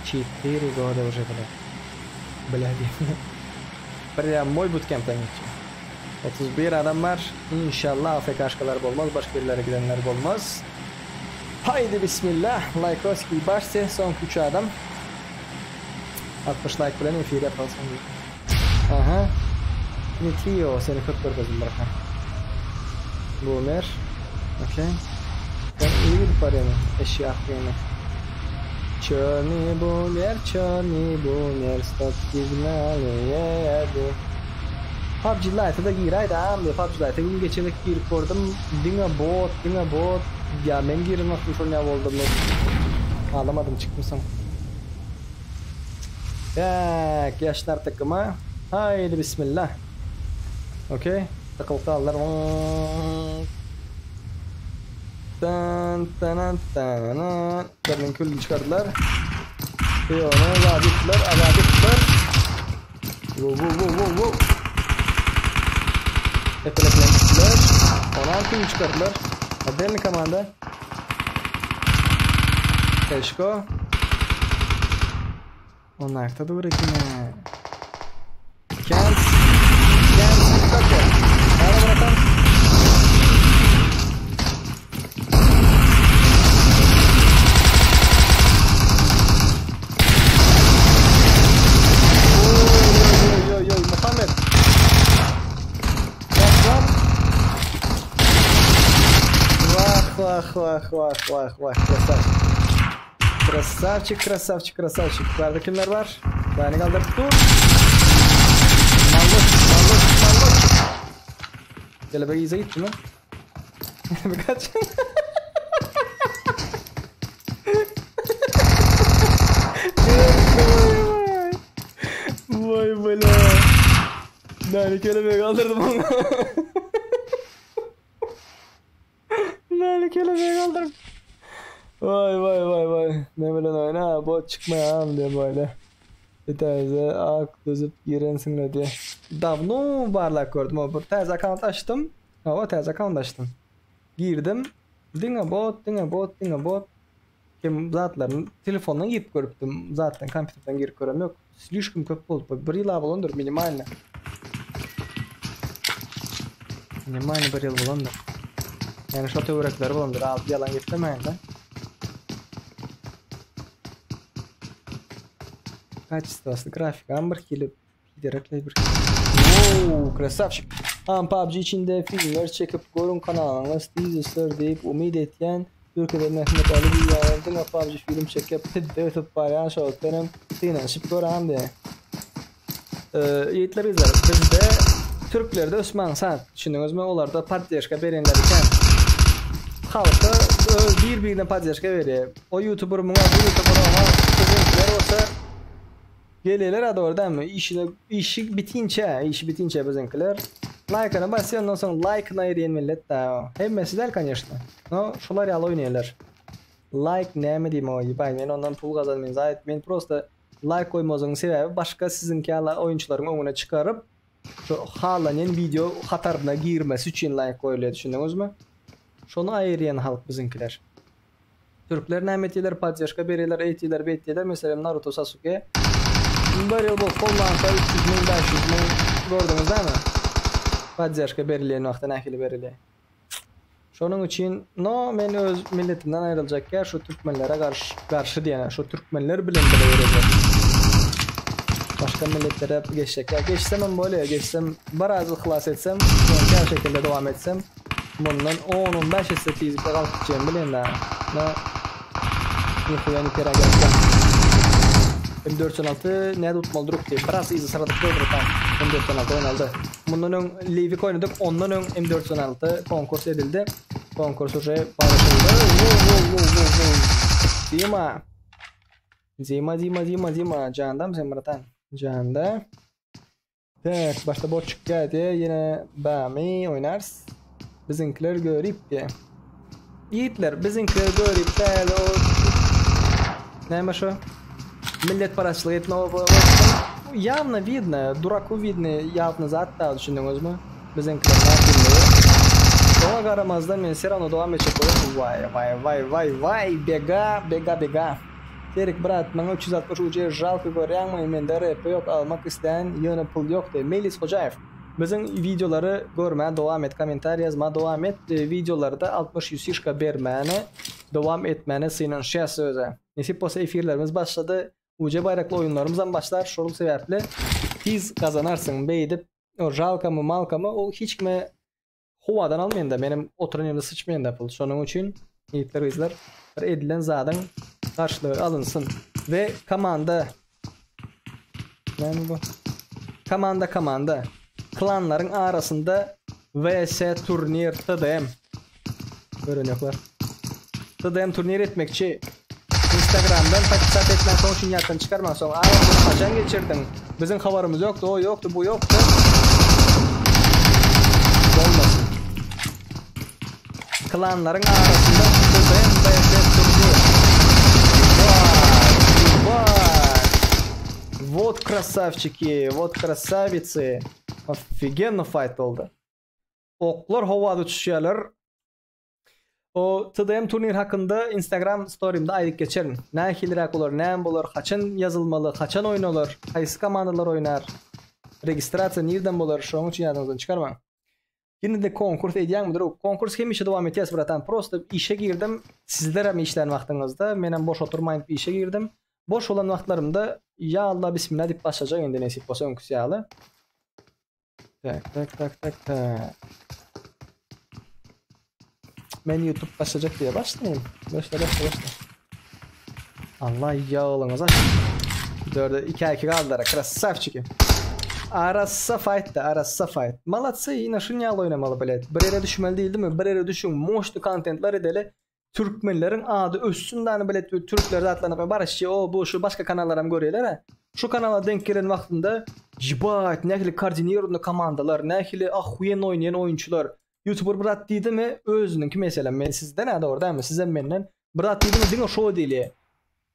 4 года уже было. Блядь. Прям мой bootcamp'ten geçiyor. 31 adam var. İnşallah AFK'şkalar olmaz. Başka yerlere gidenler olmaz. Haydi bismillah. Likeoski başse son 3 adam. 60 like bilen efir yapalsın diye. Aha. Nitio seni 41 gözüm bırakan. Boomer. Okey. Ben iyi bir para yani. Eşya hakkında. Черный бумер, стоп сигналıydı. PUBG Lite'a da giraydı abi. PUBG Lite'a gün geçerek girip koydum. Dinga bot. Ya ben girin nasıl sonra ne oldu lan? Ağlamadım çıktım sana. Yaşlar takımı. Haydi bismillah. Okey. Takıl kallar. Tan. Dernin külünü çıkardılar. Ve onu azadetler. Wow. Epeleplendiler. Ona külünü çıkardılar. Dernin komanda. Teşko. Onlar da doğru yine. Kent. Takır. Ara bırakalım. Vah. Красавчик. Yukarıda kimler var? Beni kaldırıp dur. Mallık. Kelebek iyice gitti mi? Birkaç. Vay bela. Yani kelebeği kaldırdım onu. Kelebeği kaldırdım. Vay. Ne böyle oyna bot çıkmayam diye böyle. Bir teyze ak düzüp girensin ne diye. Davno barlak gördüm o bir teyze account açtım. O teyze account açtım. Girdim. Dinga bot. Kim zatların telefondan girip görüptüm. Zaten kompüterden girip görüm yok. Слишком köp oldu. Bir yıl bulundur minimalne. Bir yıl bulundur. Yani şu teorekler bulundur. Abi yalan gitmeyin lan. Качество grafik amber kilip direktly bir. Oo, krasavчик. PUBG içinde filmler çekip görün kanalına izlesler deyip umid etken Türkiye'de Mehmet Ali Bilgiler'den PUBG film çekip YouTube paylaş oltanım tinasip gören de. Yiğitler izler. Bizde Türklerde Osman Saat düşündünüz mü? Onlar da partiyashka berenler iken halka birbirine partiyashka veriyor. O YouTuber mu var, bu YouTuber ama bizimkiler olsa geliyorlar adı orada mı? İşi bitince bizimkiler like'ına basıyor, ondan sonra like'ına eriyen millet daha. Hem mesleler, конечно. No, şular yalı oynuyorlar. Like näme diýme o ýypay men ondan pul gazanmaýyn zaýat men prosta like koýmagyň sebebi başga sizinki ala oýunçylaryň öňüne çykaryp şu halanen video hataryna girmesi üçin like koýulýar düşündiňizmi? Şonu aýyrýan halk bizinkiler. Türkler näme etdiler, podдержка bereler, etdiler, betdiler. Mesela Naruto Sasuke bir yıl bol kollansa 300 000, 500 000 gördünüz değil mi? Podдержка berilýän wagtda nähili berilýär. Şonuň üçin men öz milletimden aýryljakken şu türkmenlere garşy diýen, şu türkmenler bilen bileýärler. Başka milletlere geçsem böyle geçsem barazı hılas etsem her şekilde devam etsem bundan 10-15 estetiği kalkacağım bilenler ne yukarıya nükere geleceğim M416 ne tutmalıdırık diye biraz izi sıradık dolduruk M416 oynaldı bundan ön Levi oynadık ondan ön M416 konkurs edildi konkurs уже paylaşıldı Zima candım sen Mıratan Canda. Tak, başta bot çıktı yine Bami oynars. Bizinkiler görüp diye. Yiğitler bizinkiler görüp de o neymiş o? Millet parasılığı etme o явно видно, дураку видно, явно zatta düşündünüz mü? Bizinkiler ne yapıyor? Ona qaramazda men serano devam edecek vay bega. Derek brat, bana 360 UC жалко görýärmi? Mende RP yok, almak isteyen ýöne pul yok de. Melis Hocaev. Bizim videoları görmeye devam et, komentar yazma devam et. Videolarda 60-100 şişka bermäne devam etmäne synaşýar söze. Nesip bolsa efirlerimiz başladı. UC bayraklı oyunlarımızdan başlar. Şol sebäpli tiz kazanarsın beýdip o jalkamy malkamy o hiç kime howadan almaýan da benim oturan ýerde sıçmaýan da pul. Şonuň üçin ýetler izler bir edilen zadyň karşılığı alınsın ve komanda klanların arasında vs turnir TDM görünüyorlar. TDM turnir etmekçi Instagram'dan takip etmen son için yakın çıkarman sonra kaçan geçirdin bizim haberimiz yoktu o yoktu bu yoktu olmasın. Klanların arasında TDM vs turnir Вот красавчики, вот красавицы. Офигенно fight oldu. Oklar havada uçuşuyorlar. O TDM turnir hakkında Instagram story'imde aylık geçerim. Ne hilrak olur, ne olur, kaçan yazılmalı, kaçan oyun olur, kaysı komandalar oynar, registrasyon nereden olur, şunun için yadınızdan çıkarma. Yine de konkurs edýän midir? O konkurs hem işe devam etýäs biratan. Prosta işe girdim. Sizler hem işlerin wagtyňyzda, menen boş oturmaýyp işe girdim. Boş olan wagtlarymda ya Allah bismillah dip başlajak endi nesip bolsa öňküsýaly. Tak. Men YouTube başlajak diye başlaýym. Başla. Allah ýağlyňyza. 4'e 2-2 kaldılar. Krasavчики. Arassa fight. Malatsa yine şunyal oynamalı bilet. Bir yere düşmeli değil mi? Bir yere düşün. Moştu contentler edeli. Türkmenlerin adı össünden bilet. Türkler zatlarına barışçı o bu şu başka kanallarım görüyorlar ha. Şu kanala denk gelen vaktinde jibat nähili koordinirli komandalar, nähili ahhuyen oynayan oyuncular. YouTuber bırak dedi mi özününki mesela men sizden adı orada mı? Sizden menden bırak dedi mi dino show dili.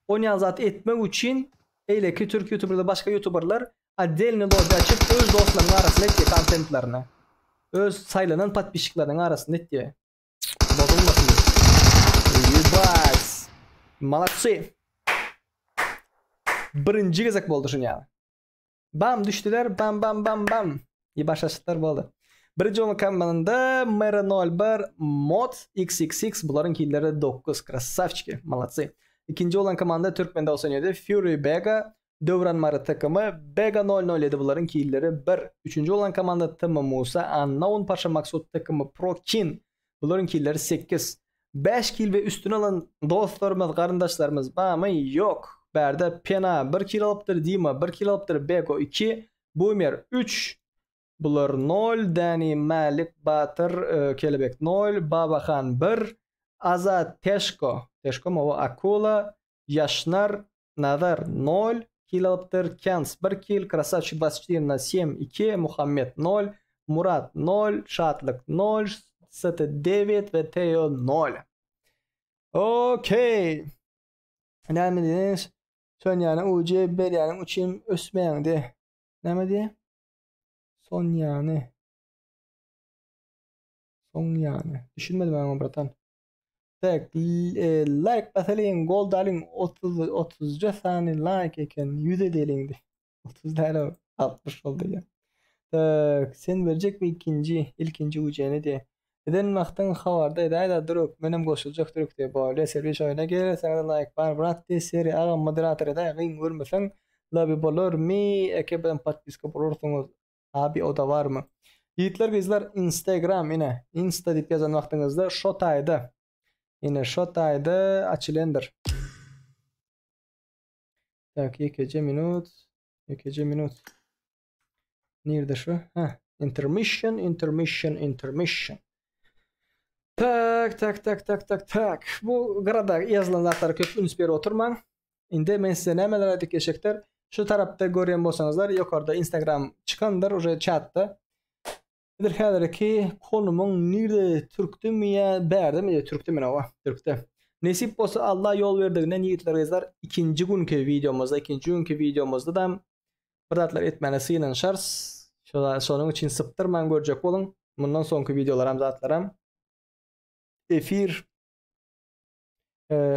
Oynayan zat etmek için eyle ki Türk YouTuber'da başka YouTuber'lar Adelini lobby açıp öz dostlarının arasında etkiye contentlarını. Öz saylanan patpişiklerinin arasında etkiye. Bozulmasın. Yubaz. Malatsi. Birinci gezek boldu şun ya. Bam düştüler bam. İyi başlaştılar boldu. Birinci onun kanalında Mera 01 Mod XXX buların killeri 9 krasavçiki. Malatsi. İkinci olan komanda Türkmen'de olsanıydı. Fury Bega. Dövran Mara takımı Bega 007 bunların killeri 1. Üçüncü olan komanda Tımı Musa Unknown Paşa Maksut takımı Prokin bunların killeri 8. 5 kill ve üstüne alan dostlarımız, kardeşlerimiz bağımı yok. Berde Pena 1 kill alıptır, Dima 1 kill alıptır, Bego 2, Boomer 3, bunlar 0, Dani Malik Batır Kelebek 0, Babahan 1, Azat Teşko mu o Akula, Yaşnar Nadar 0, kill alıptır, Kens 1 kill, Krasavчик 24/7, Muhammed 0, Murat 0, Şatlık 0, Sete 9 ve Teo 0. Okey. Näme diýiniz? Son ýany uji, ber ýany uçym ösmeýäňdi. Näme diýe? Son ýany. Son ýany. Düşünmedim ben bratan. Tak, like basalyň gol dalyň 30 sany like eken 100 edeliňdi. 30 däle 60 oldu ya. Tak, sen berjek mi ilkinji uçyny diye. Eden wagtyň habarda edäýär duruk, menem goşuljak duruk diye böyle servis oyuna gelir, sana like bar brat diye seri aga moderator edäýär, giň görmeseň labi bolur mi, ekeben patpiska bolursyňyz. Abi o da barmy? Yiğitler kızlar Instagram yine Insta dip yazan wagtyňyzda Shotayda. Yine Shotayda açylandyr. Tak, 2 minut. Nerede şu? Intermission. Tak. Bu grada yazılan zatlar köp üns beri oturman. Indi men size nämeler aýdyk geçekler. Şu tarapda görýän bolsaňyzlar ýokarda Instagram çıkandır, uje chatda. Bir häzirki konumyň nirde türkdüm ýa berdim ýa türkdüm ýa türkde. Nesip bolsa Allah yol berdiginden ýigitler gezler ikinji günkü videomuzda da biratlar etmeni syňanşar. Şonuň üçin syptyrman görjek bolun. Bundan soňky videolaram zatlaram. Efir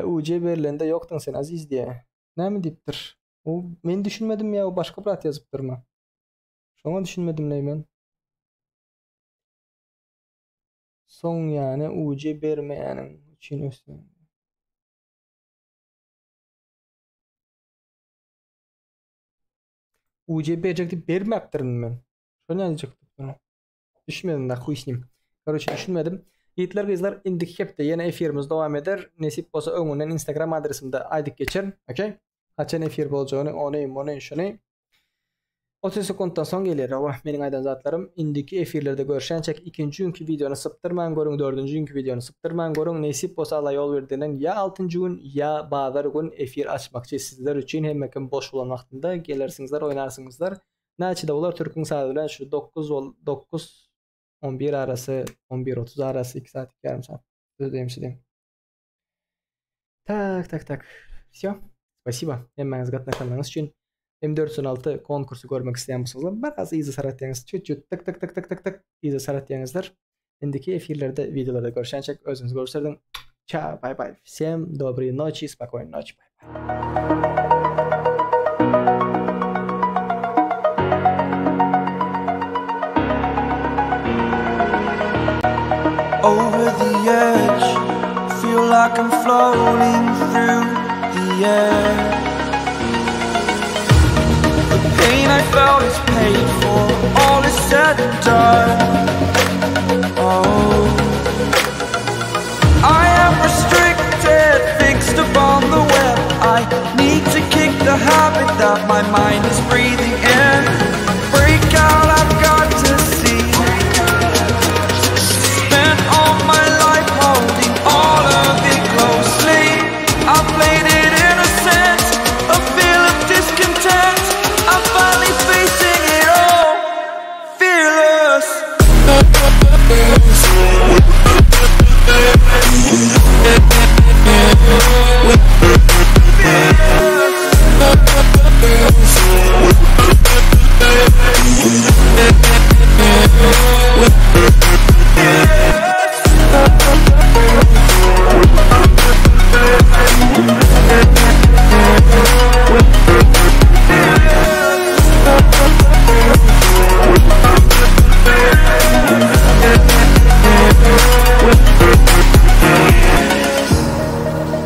UC berlende yoktan sen aziz diye. Näme dipdir? O men düşünmedim ya, o başka birat yazıpdyrma. Şoňa düşünmedim nämen. Son ýany UC bermeýäniň üçin ösün. UC berjekdi bermekdirin men. Şoňa diýjekdim. Düşünmedim da huýsnym. Garaşy düşünmedim. Yiğitler kızlar indik hepde yine efirimiz devam eder. Nesip bolsa öňünden Instagram adresimde aýdyk geçerin. Okay? Kaçan efir boljagyny ony şunu. 30 sekunddan soň gelir. Meniň aýdan zatlarym indiki efirlerde görüşençek ikinji günkü videonu syptyrman görüň, dördüncü günkü videonu syptyrman görüň. Nesip bolsa Allah yol berdinden ya 6-njy gün ya bazar gün efir açmakçy sizler üçin hemmekim boş bolan wagtynda gelersiňizler, oýnarsyňızlar. Näçede bolar türküň saat bilen şu 9 11 arası, 11:30 arası 2 saat, 2 yarım saat. Ödeyim. Tak. Всё. Спасибо. Hemmeňiz gatnaşanlygyňyz üçin. M416 konkursu görmek isteýän bolsaňyz, biraz iýze saratýaňyz, çüt tak iýze saratýaňyzlar. Indiki efirlerde, videolarda görüşençek özüňiz görüşlerden. Ciao, bye. Всем доброй ночи, спокойной ночи. Bye. Over the edge, feel like I'm floating through the air. The pain I felt is paid for, all is said and done. Oh, I am restricted, fixed upon the web. I need to kick the habit that my mind is breathing in. Break out, I've got to see. Holding all of it closely, I played it innocent, a feel of discontent. I'm finally facing it all, fearless.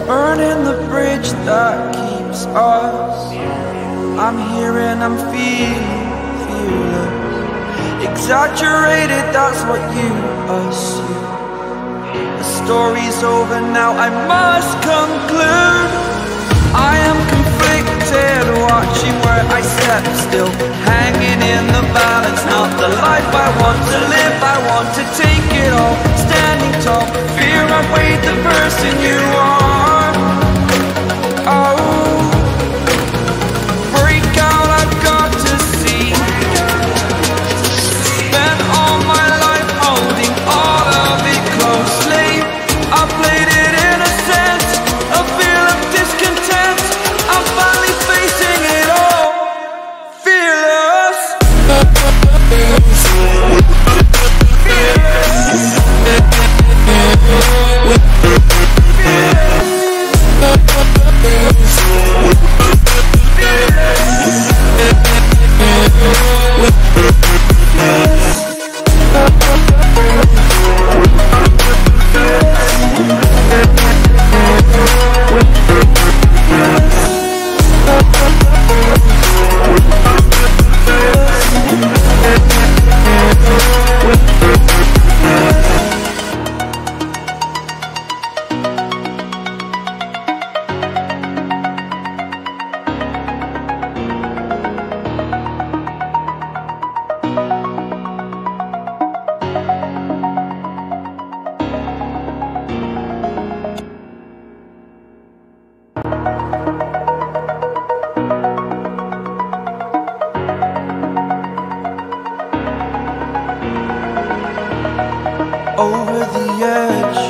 Burning the bridge that keeps us. I'm here and I'm feeling fearless. Exaggerated, that's what you assume. The story's over now, I must conclude. I am conflicted, watching where I step still, hanging in the balance. Not the life I want to live, I want to take it all. Standing tall, fear I've weighed the person you are. Oh, break out, I've got to see. Spent all my life holding all of it closely. I played it innocent, over the edge.